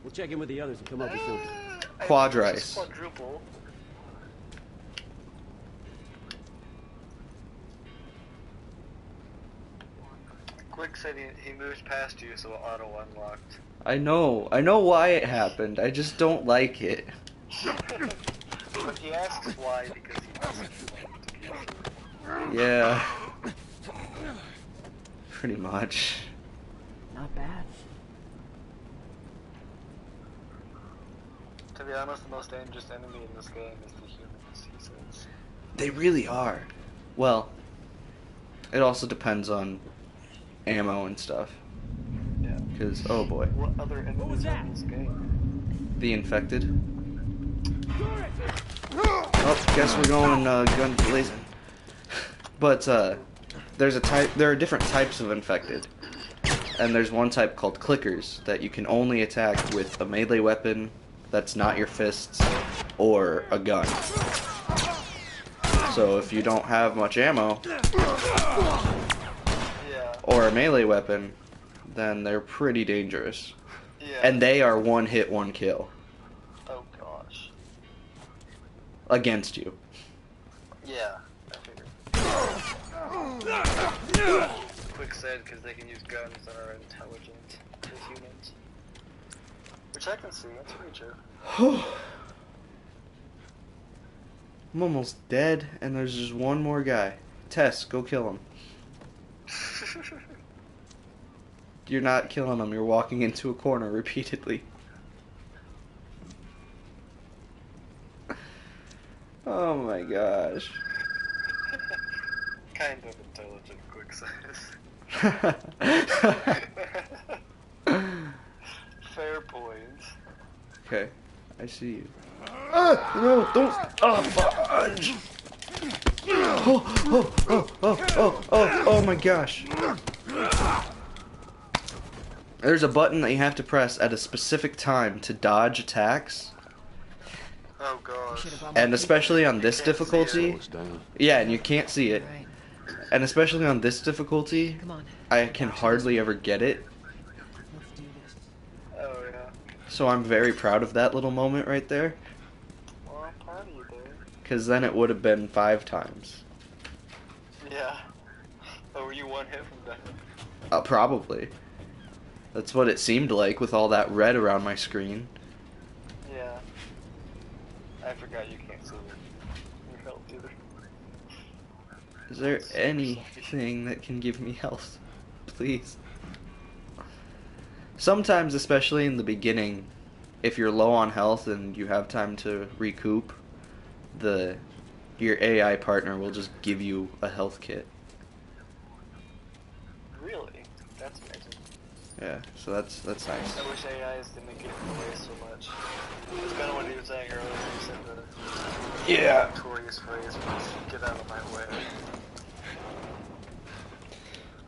We'll check in with the others and come up with something. Quadrice. Quadruple. Quick said he moved past you, so it auto unlocked. I know why it happened. I just don't like it. But he asks why because he doesn't. Yeah. Pretty much. Not bad. To be honest, the most dangerous enemy in this game is the humans, he says. They really are. Well, it also depends on ammo and stuff. Yeah. Because, oh boy. What other enemies are in this game? The infected. Oh, guess we're going gun blazing. But there are different types of infected. And there's one type called clickers that you can only attack with a melee weapon that's not your fists or a gun. So if you don't have much ammo or a melee weapon, then they're pretty dangerous. Yeah. And they are one hit, one kill. Oh gosh. Against you. Yeah, I figured. Quick said because they can use guns that are intelligent as humans. Which I can see, that's pretty true. I'm almost dead, and there's just one more guy. Tess, go kill him. You're not killing him, you're walking into a corner repeatedly. Oh my gosh. Kind of intelligent, Quick says. Fair point. Okay, I see you. No, don't. Oh, fudge. Oh my gosh. There's a button that you have to press at a specific time to dodge attacks. Oh gosh. And especially on this difficulty. Yeah, and you can't see it. And especially on this difficulty, I can hardly ever get it. Oh yeah. So I'm very proud of that little moment right there. Well, I'm proud of you, dude. Because then it would have been 5 times. Yeah. Oh, were you one hit from death? Probably. That's what it seemed like with all that red around my screen. Yeah. I forgot you can't see your health either. Is there anything that can give me health? Please. Sometimes, especially in the beginning, if you're low on health and you have time to recoup, your AI partner will just give you a health kit. Really? That's amazing. Yeah, so that's nice. I wish AIs didn't get in the way so much. It's kind of what he was saying earlier. He said the notorious phrase was, "Get out of my way."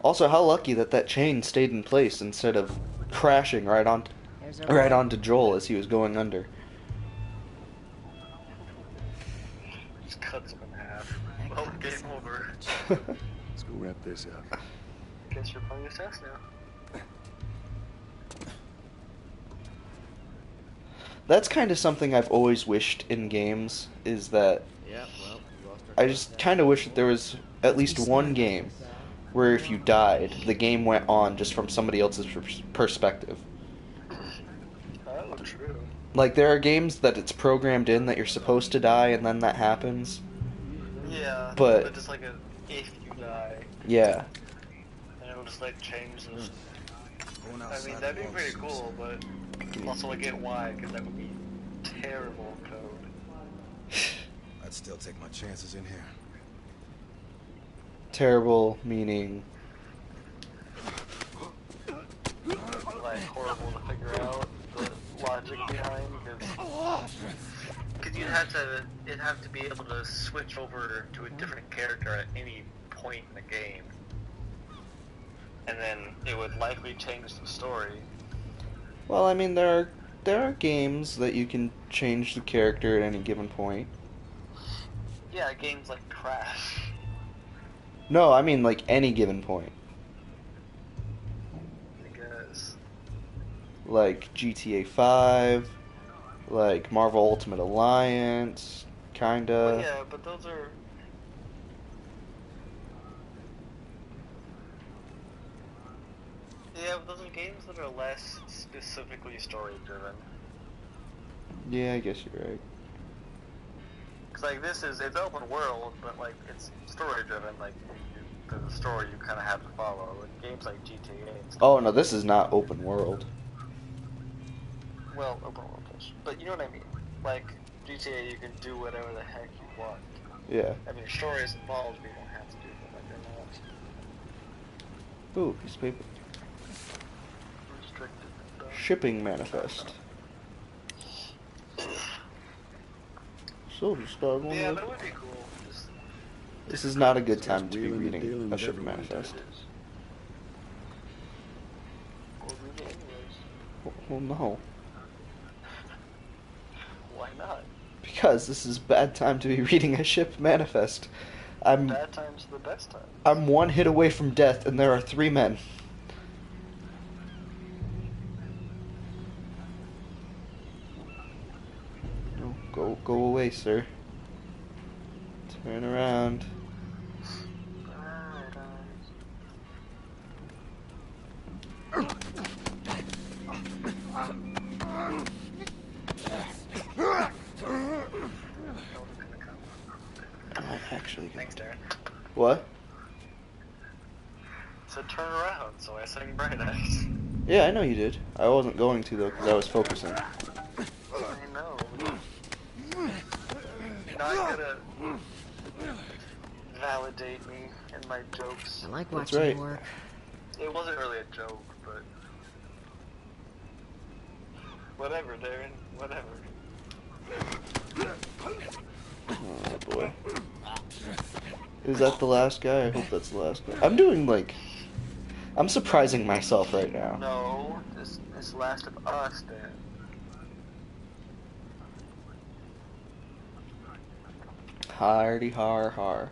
Also, how lucky that chain stayed in place instead of crashing right onto Joel as he was going under. Just cuts him in half. Well, game over. Let's go wrap this up. Guess you're playing a test now. That's kind of something I've always wished in games, is that I just kind of wish that there was at least one game where if you died, the game went on just from somebody else's perspective. Oh, true. Like, there are games that it's programmed in that you're supposed to die and then that happens. Yeah, but just like if you die. Yeah. And it'll just like change this. I mean, that'd be pretty cool, but also I get why, because that would be terrible code. I'd still take my chances in here. Terrible meaning. Like horrible to figure out the logic behind, because it'd have to be able to switch over to a different character at any point in the game, and then it would likely change the story. Well, I mean, there are games that you can change the character at any given point. Yeah, games like Crash. No, I mean like any given point. I guess. Like GTA 5, like Marvel Ultimate Alliance, kinda. Well, yeah, but those are... Yeah, but those are games that are less specifically story-driven. Yeah, I guess you're right. Cause like it's open world, but like it's story-driven. Like there's a story you kind of have to follow. And games like GTA and stuff. Oh no, this is not open world. Well, open world-ish, but you know what I mean. Like GTA, you can do whatever the heck you want. Yeah. I mean, your story is involved, but you don't have to do it like they're not. Ooh, piece of paper. Restricted. Shipping manifest. So just start one. Yeah, that would be cool. This is not a good time to be reading a shipping manifest. Well, no. Why not? Because this is bad time to be reading a ship manifest. Bad times are the best time. I'm one hit away from death, and there are 3 men. No, go away, sir. Turn around. Actually, thanks, Darren. What? So turn around, so I sang Bright Eyes. Yeah, I know you did. I wasn't going to though, because I was focusing. I know. You're not gonna validate me and my jokes. I like That's watching right. you work. It wasn't really a joke, but whatever, Darren. Whatever. Oh boy. Is that the last guy? I hope that's the last guy. I'm surprising myself right now. No, this Last of Us, Dan. Hardy har har.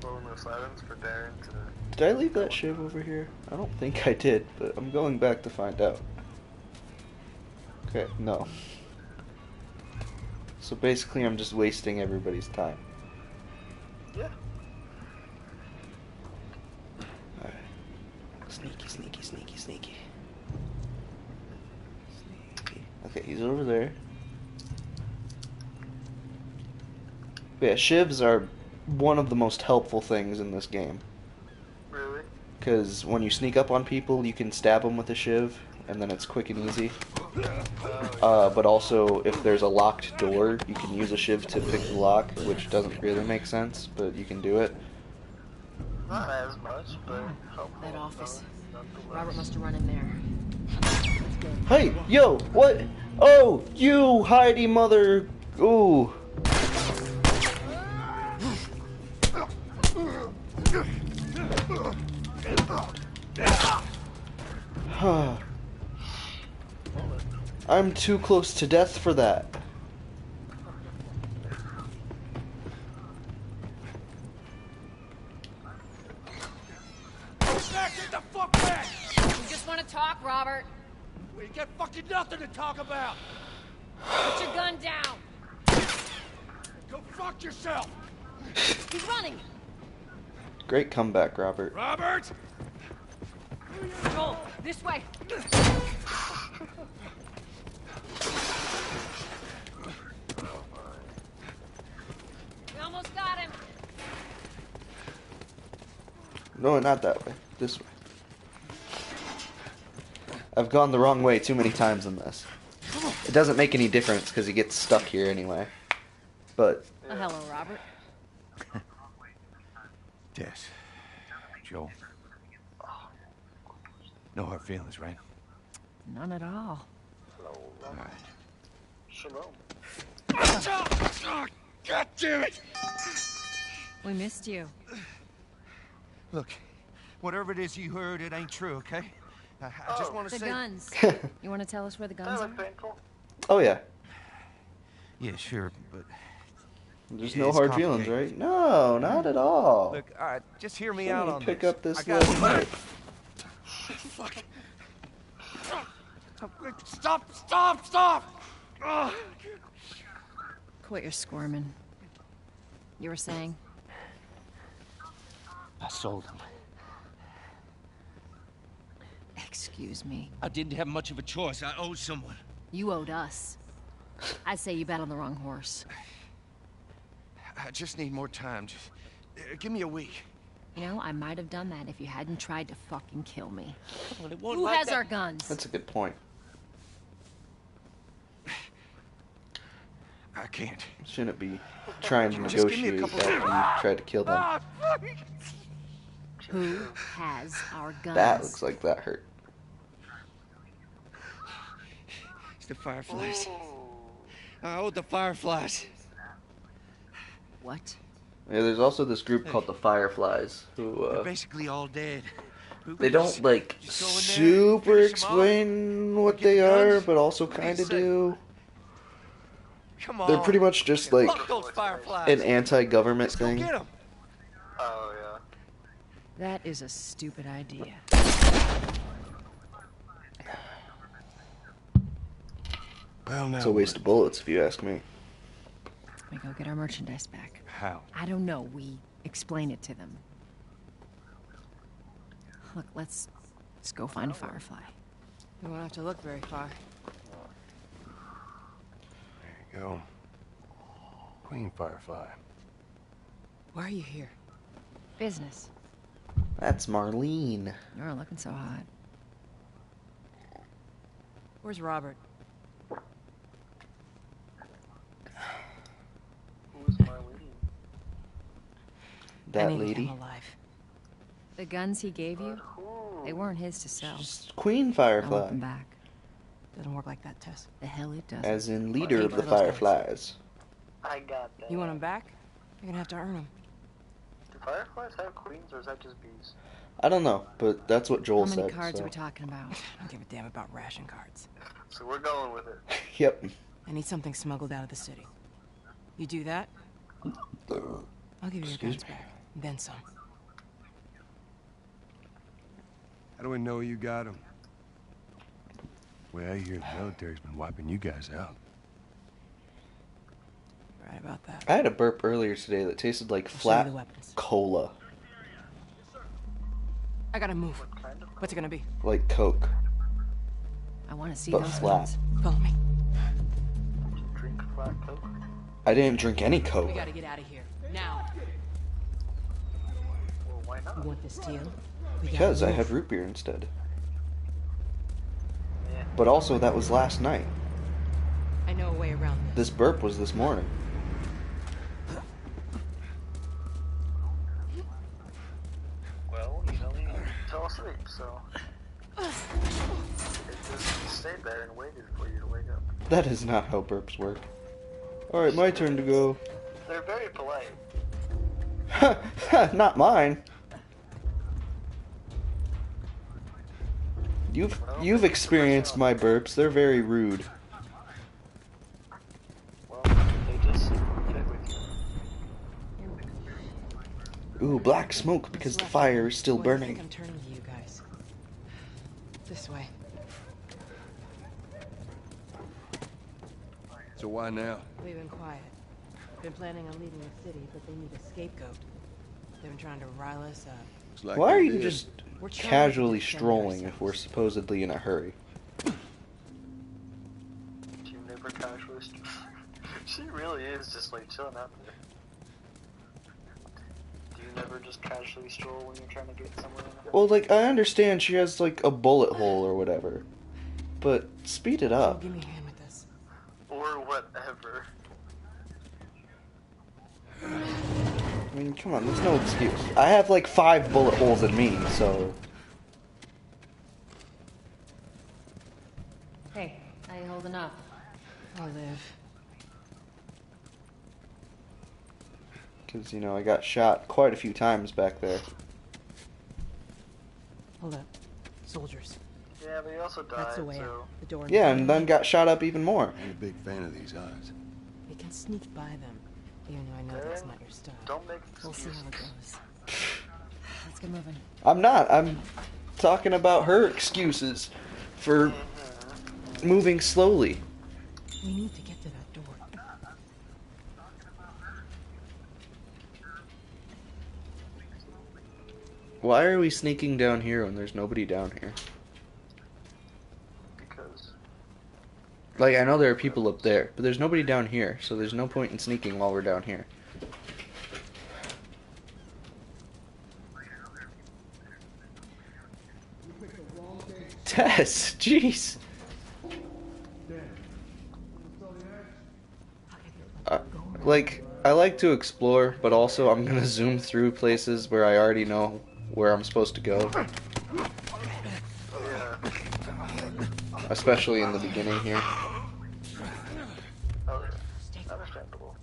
Moment of silence for Darren to... Did I leave that shiv over here? I don't think I did, but I'm going back to find out. Okay, no. So basically I'm just wasting everybody's time. Yeah. Alright. Sneaky, sneaky, sneaky, sneaky. Sneaky. Okay, he's over there. Yeah, shivs are one of the most helpful things in this game. Really? Because when you sneak up on people, you can stab them with a shiv, and then it's quick and easy. But also, if there's a locked door, you can use a shiv to pick the lock, which doesn't really make sense, but you can do it. Not as much, but helpful. That office. Robert must have run in there. Hey, yo, what? Oh, you Heidi mother. Ooh. I'm too close to death for that. Back, get the fuck back! We just want to talk, Robert. We got fucking nothing to talk about! Put your gun down. Go fuck yourself! He's running. Great comeback, Robert. Robert! Joel, this way. We almost got him. No, not that way. This way. I've gone the wrong way too many times in this. It doesn't make any difference because he gets stuck here anyway. But... Oh, hello, Robert. Tess. Joel. No hard feelings, right? None at all. All right. Shalom. Oh, God damn it! We missed you. Look, whatever it is you heard, it ain't true, okay? I just want to The say... guns. You want to tell us where the guns are? Oh, yeah. Yeah, sure, but... There's no hard feelings, right? No, not at all. Look, all right, just hear me Let out me on pick this. up this I got little knife. Fuck. Stop! Ugh. Quit your squirming. You were saying? I sold him. Excuse me. I didn't have much of a choice. I owed someone. You owed us. I'd say you bet on the wrong horse. I just need more time. Just give me a week. You know, I might have done that if you hadn't tried to fucking kill me. Well, it wasn't Who like has that. our guns? That's a good point. I can't. Shouldn't be trying to Just give me a negotiate couple after you tried to kill them. Who has our guns? That looks like that hurt. It's the Fireflies. I owed the Fireflies. What? Yeah, there's also this group called the Fireflies who They're basically all dead. they don't like just go in there, super finish 'em off, explain what get they the are, guns. but also What do you kind of say? do. Come on. They're pretty much just like Fuck those Fireflies. an anti-government Let's go thing. get 'em. Oh, yeah. That is a stupid idea. Well, now It's a waste of bullets, if you ask me. We go get our merchandise back. How? I don't know. We explain it to them. Look, let's go find a Firefly. We won't have to look very far. There you go. Queen Firefly. Why are you here? Business. That's Marlene. You're looking so hot. Where's Robert? Who's Marlene? That I need lady. him alive. The guns he gave you, they weren't his to sell. Queen I want Firefly. them back. Doesn't work like that, Tess. The hell it does. As in leader of the For those guys. Fireflies. I got that. You want him back? You're gonna have to earn him. Do fireflies have queens, or is that just bees? I don't know, but that's what Joel How many said. cards so. are we talking about? I don't give a damn about ration cards. So we're going with it. Yep. I need something smuggled out of the city. You do that, I'll give you your Excuse guns back. Then some. How do we know you got them? Well, I hear the military's been wiping you guys out. Right about that. I had a burp earlier today that tasted like show you flat the weapons. cola. I gotta move. What's it gonna be? Like Coke. I want to see But those flat. guns. Follow me. Drink flat coke. I didn't drink any We Coke. gotta get out of here. Now. Well, why not? You want this deal? Because I had root beer instead. Yeah. But also, that was last night. I know a way around this. This burp was this morning. Well, you know, you fell asleep, so it just stayed there and waited for you to wake up. That is not how burps work. Alright, my turn to go. They're very polite. Not mine. You've experienced my burps. They're very rude. Well, they just fit with you. Ooh, black smoke because the fire is still I think burning. I'm turning to you guys. This way. So why now? We've been quiet. Been planning on leaving the city, but they need a scapegoat. They've been trying to rile us up. Looks like Why they are you did. just We're trying casually to defend strolling if ourselves. we're supposedly in a hurry? She never casually. She really is just like chilling out there. Do you never just casually stroll when you're trying to get somewhere? Well, like, I understand she has, like, a bullet hole or whatever. But speed it up. Give me a hand with this. Or whatever. I mean, come on, there's no excuse. I have, like, 5 bullet holes in me, so... Hey, how you holding up? I'll live. Because, you know, I got shot quite a few times back there. Hold up. Soldiers. Yeah, but you also died, That's the way so... out. The door. in Yeah, front and of then me. got shot up even more. I ain't a big fan of these odds. We can sneak by them. Even though I know that's not your style. Don't make We'll see excuses. how it goes. Let's get moving. I'm not. I'm talking about her excuses for moving slowly. We need to get to that door. Why are we sneaking down here when there's nobody down here? Because... Like, I know there are people up there, but there's nobody down here, so there's no point in sneaking while we're down here. Tess, jeez. Like, I like to explore, but also I'm gonna zoom through places where I already know where I'm supposed to go. Especially in the beginning here. Okay. Understandable.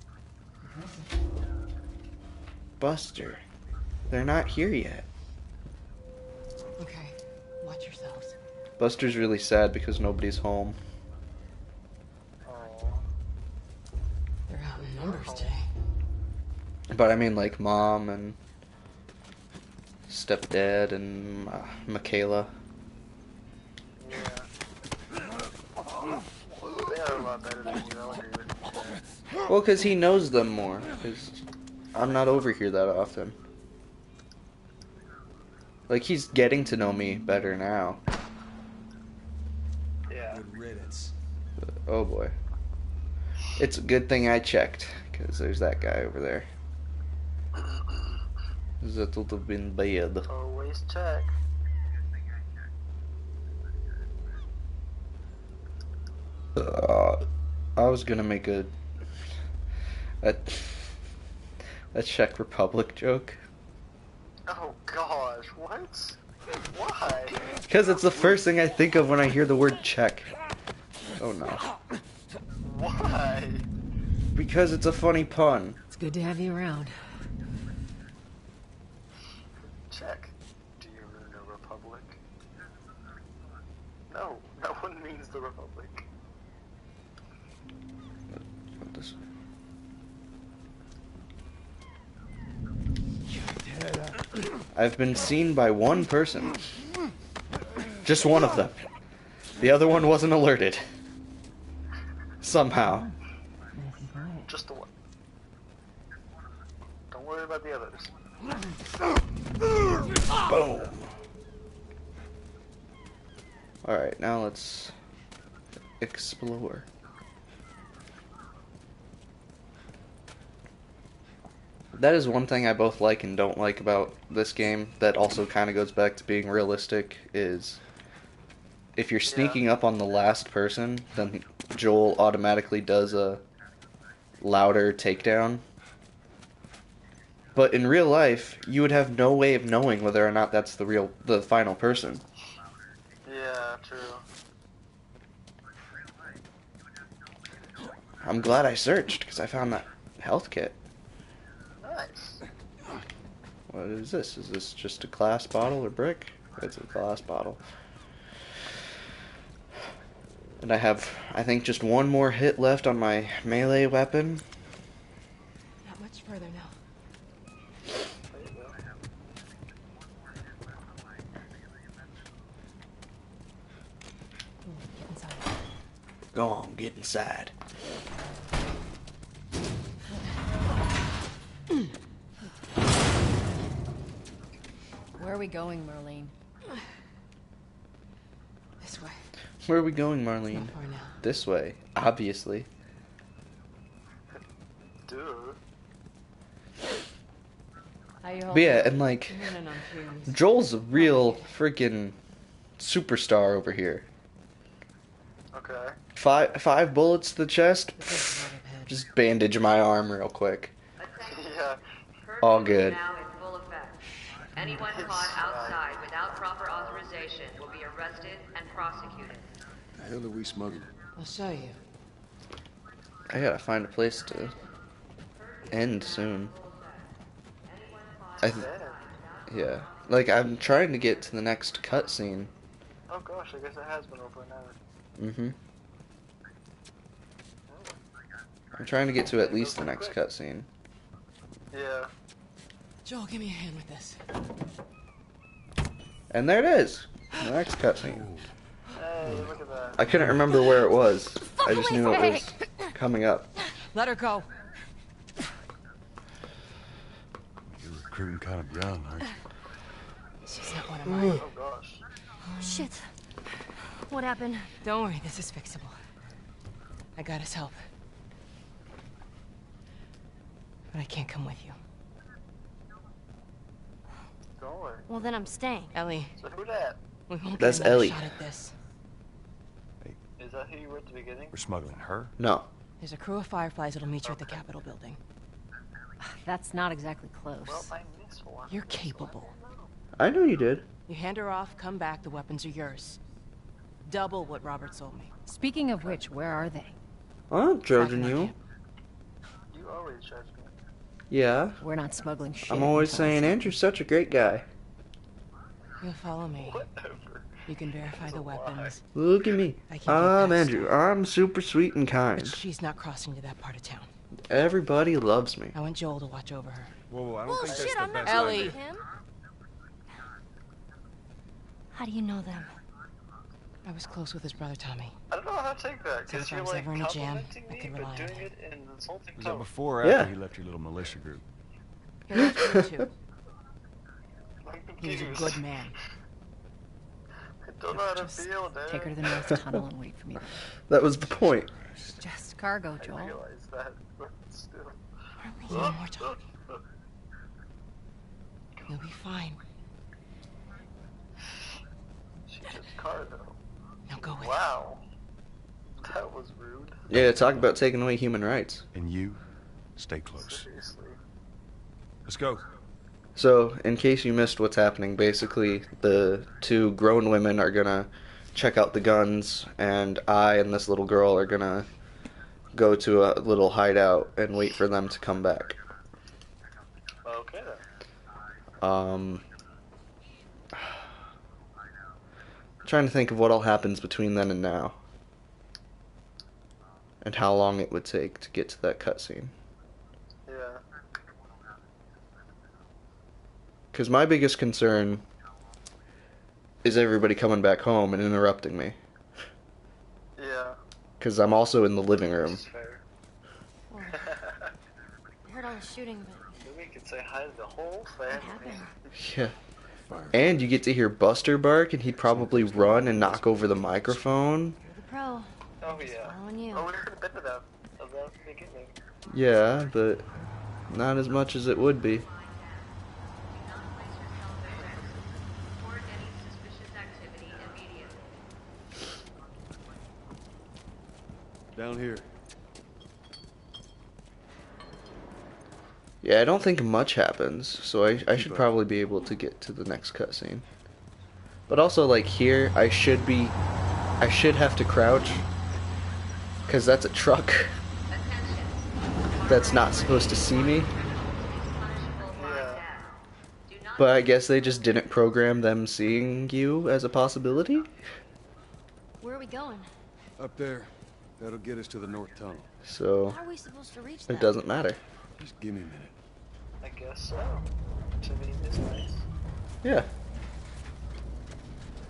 Buster, they're not here yet. Okay. Watch yourselves. Buster's really sad because nobody's home. They're out in numbers today. But I mean, like, Mom and stepdad and Michaela. Yeah. They are a lot better than you, I'll agree with you. Well, because he knows them more. Because I'm not over here that often. Like, he's getting to know me better now. Yeah. Good riddance. But, oh boy. It's a good thing I checked, because there's that guy over there. That would have been bad. Always check. I was gonna make a Czech Republic joke. Oh gosh, what? Why? Because it's the first thing I think of when I hear the word Czech. Oh no. Why? Because it's a funny pun. It's good to have you around. Check. Do you mean the Republic? No, that one means the Republic. This I've been seen by one person. Just one of them. The other one wasn't alerted. Somehow. Just the one. Don't worry about the others. Boom. Alright, now let's explore. That is one thing I both like and don't like about this game that also kind of goes back to being realistic is if you're sneaking up on the last person, then Joel automatically does a louder takedown. But in real life, you would have no way of knowing whether or not that's the final person. Yeah, true. I'm glad I searched because I found that health kit. Nice. What is this? Is this just a glass bottle or brick? It's a glass bottle. And I have, I think, just one more hit left on my melee weapon. Not much further now. Get inside. Go on, get inside. Where are we going, Marlene? This way. Where are we going, Marlene? Not far now. This way, obviously. Dude. How you But yeah, and like, No, please. Joel's a real freaking superstar over here. Okay. Five bullets to the chest. Just bandage my arm real quick. Yeah. All good. Now in full effect. Anyone caught outside without proper authorization will be arrested and prosecuted. The hell are we smuggling? I'll show you. I gotta find a place to end soon. Yeah. Like, I'm trying to get to the next cutscene. Oh gosh, I guess it has been over an hour. Mm-hmm. I'm trying to get to at least the next cutscene. Yeah. Joel, give me a hand with this. And there it is. The next cutscene. Hey, look at that. I couldn't remember where it was. I just knew it was coming up. Let her go. You're recruiting kind of young, aren't you? She's not one of mine. Oh gosh. Oh, shit. What happened? Don't worry, this is fixable. I got his help. But I can't come with you. Don't worry. Well, then I'm staying. Ellie, So who that? we won't That's get another Ellie. shot at this. Is that who you were at the beginning? We're smuggling her? No. There's a crew of Fireflies that'll meet you at the Capitol building. That's not exactly close. Well, I missed one. You're capable. I know you did. You hand her off, come back, the weapons are yours. Double what Robert sold me. Speaking of which, where are they? I'm not judging you. You always judge me. Yeah. We're not smuggling shit. I'm always until saying it's- Andrew's such a great guy. You'll follow me. Whatever. You can verify the weapons. Look at me. I can't I'm get past Andrew. I'm super sweet and But kind. she's not crossing to that part of town. Everybody loves me. I want Joel to watch over her. Whoa, I don't Well, think shit, that's I'm the not best Ellie. idea. him. How do you know them? I was close with his brother Tommy. I don't know how to take that, So because if I you're was like ever in a jam, complimenting I me, could but rely on doing him. it in an insulting Was that tone. before or Yeah. after you left your little militia group? He left me too. I'm He was a confused. good man. I don't know how to Just feel, dude. take her to the North Tunnel and wait for me. That was the point. Just cargo, I Joel. realize that, but still. No more talk. You'll be fine. She just cargo. Now go with Wow. That was rude. Yeah, talk about taking away human rights. And you, stay close. Seriously. Let's go. So, in case you missed what's happening, basically the two grown women are gonna check out the guns, and I and this little girl are gonna go to a little hideout and wait for them to come back. Okay then. Trying to think of what all happens between then and now. And how long it would take to get to that cutscene. Yeah. Because my biggest concern is everybody coming back home and interrupting me. Yeah. Because I'm also in the living room. That's fair. Well, I heard all the shooting, but Maybe we could say hi to the whole what family. happened? Yeah. And you get to hear Buster bark, and he'd probably run and knock over the microphone. You're the pro. Oh yeah. Following you. Oh, we could have been to that. Of that beginning. Yeah, but Not as much as it would be. Down here. Yeah, I don't think much happens, so I should probably be able to get to the next cutscene. But also, like, here, I should have to crouch, because that's a truck that's not supposed to see me. But I guess they just didn't program them seeing you as a possibility? Where are we going? Up there. That'll get us to the north tunnel. So, How are we supposed to reach it that? doesn't matter. Just give me a minute. I guess so. To me, this nice. Yeah.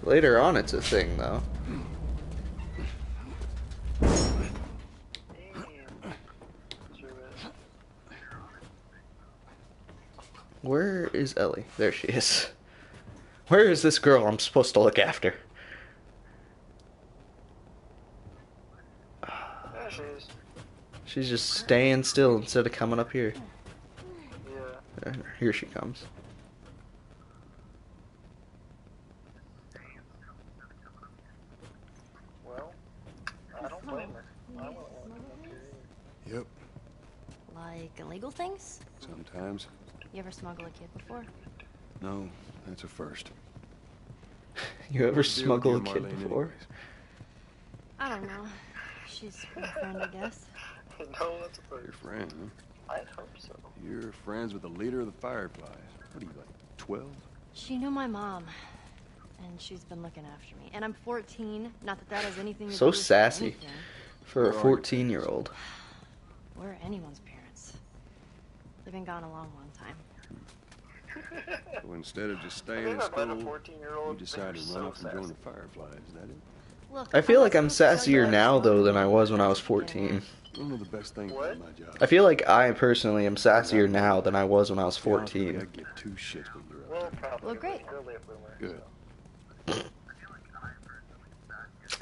Later on, it's a thing, though. Where is Ellie? There she is. Where is this girl I'm supposed to look after? There she is. She's just staying still instead of coming up here. Yeah. Here she comes. Well, I don't blame her. I wouldn't want to come up here. Yep. Like illegal things? Sometimes. You ever smuggle a kid before? No, that's a first. You ever What's the deal with smuggle you a and kid Marlene before? anyways? I don't know. She's my friend, I guess. No, that's a first. Your friend, huh? I hope so. You're friends with the leader of the Fireflies. What are you, like, 12? She knew my mom, and she's been looking after me. And I'm 14. Not that that has anything to So do with sassy anything. for a 14-year-old. We're anyone's parents. They've been gone a long time. So instead of just staying I in think I've met school, a 14-year-old. you decided to They're run so off and join sassy. the Fireflies, is that it? Look, I feel like I'm not supposed to tell you sassier how to now, smoke though, or than I was when I was anything. 14. One of the best things about my job. I feel like I personally am sassier now than I was when I was To be honest with you, 14. I give two shits when you're up Well, there. probably. Well, great. You're a late bloomer. Good.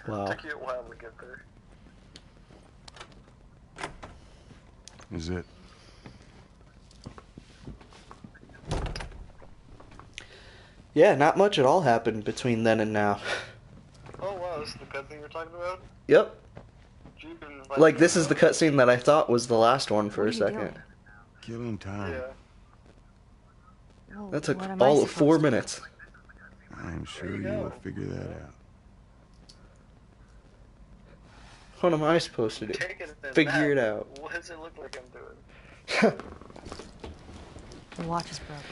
Wow. Took you a while to get there. Is it? Yeah, not much at all happened between then and now. Oh wow, this is the cutscene you're talking about? Yep. Gee, Like, this is the cutscene that I thought was the last one for What a are you second. doing? Killing time. Yeah. Oh, That took what am I all of supposed 4 to do? minutes. I'm sure There you you will go. figure that out. What am I supposed to do? Take it as Figure it that. out. What does it look like I'm doing? The watch is broken.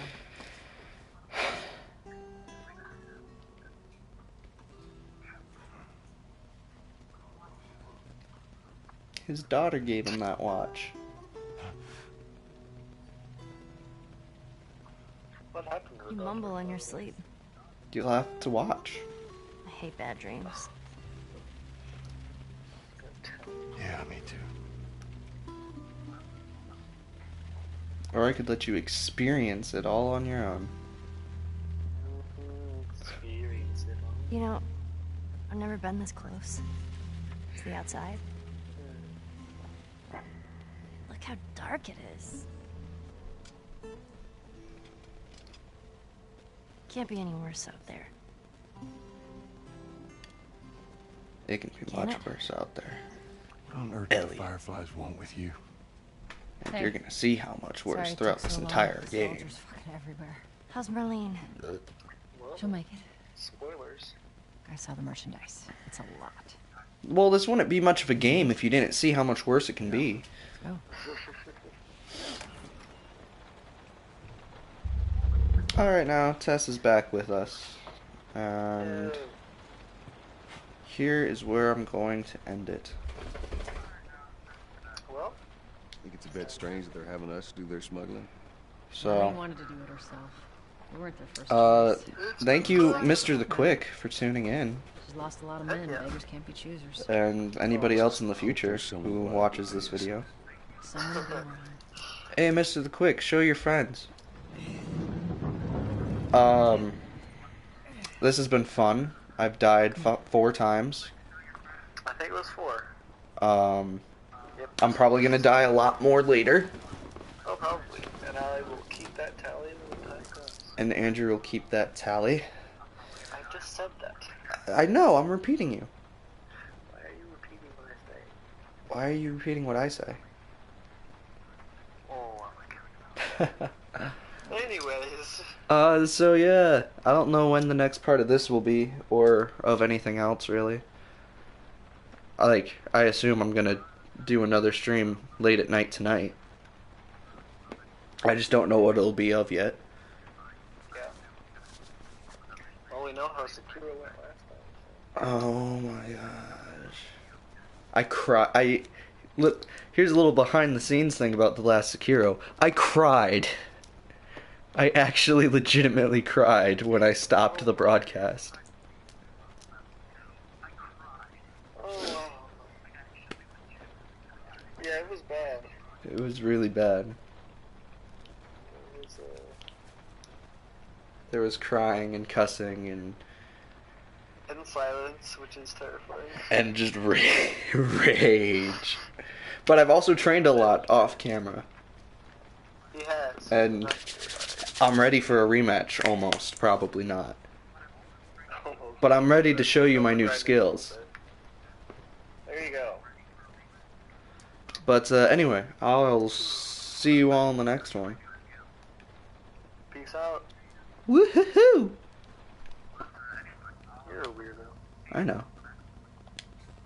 His daughter gave him that watch. What happened to the You dog? mumble in your sleep. You'll have to watch. I hate bad dreams. Yeah, me too. Or I could let you experience it all on your own. Experience it all. You know, I've never been this close to the outside. Look how dark it is. Can't be any worse out there. It can be Can much it? worse out there. What on earth do the Ellie. Fireflies want with you? And Hey. you're gonna see how much worse Sorry it throughout took this so long. entire game. Soldiers fucking everywhere. How's Marlene? Well, She'll make it. spoilers. I saw the merchandise. It's a lot. Well, this wouldn't be much of a game if you didn't see how much worse it can be. Oh. Alright, now Tess is back with us. And here is where I'm going to end it. Well, Think it's a bit strange that they're having us do their smuggling? Marlene So, wanted to do it herself. We weren't their first choice. thank you, Mr. the Quick, for tuning in. She's lost a lot of men. Beggars can't be choosers. And anybody else in the future who watches this video. Someone will be around. Hey, Mr. the Quick, show your friends. This has been fun. I've died 4 times. I think it was 4. I'm probably gonna die a lot more later. Oh, probably. And I will keep that tally when the time comes. And Andrew will keep that tally. I just said that. I know, I'm repeating you. Why are you repeating what I say? Why are you repeating what I say? Oh my god. Anyways. So yeah, I don't know when the next part of this will be, or of anything else, really. I assume I'm gonna do another stream late at night tonight. I just don't know what it'll be of yet. Yeah. Well, we know how Sakura went last time. So. Oh my gosh. Look, here's a little behind the scenes thing about the last Sekiro. I cried. I actually legitimately cried when I stopped the broadcast. Oh wow. Yeah, it was bad. It was really bad. It was, There was crying and cussing and silence, which is terrifying. And just rage. But I've also trained a lot off camera. He has. And I'm ready for a rematch, almost. Probably not. But I'm ready to show you my new skills. There you go. But anyway, I'll see you all in the next one. Peace out. Woohoo! You're a weirdo. I know.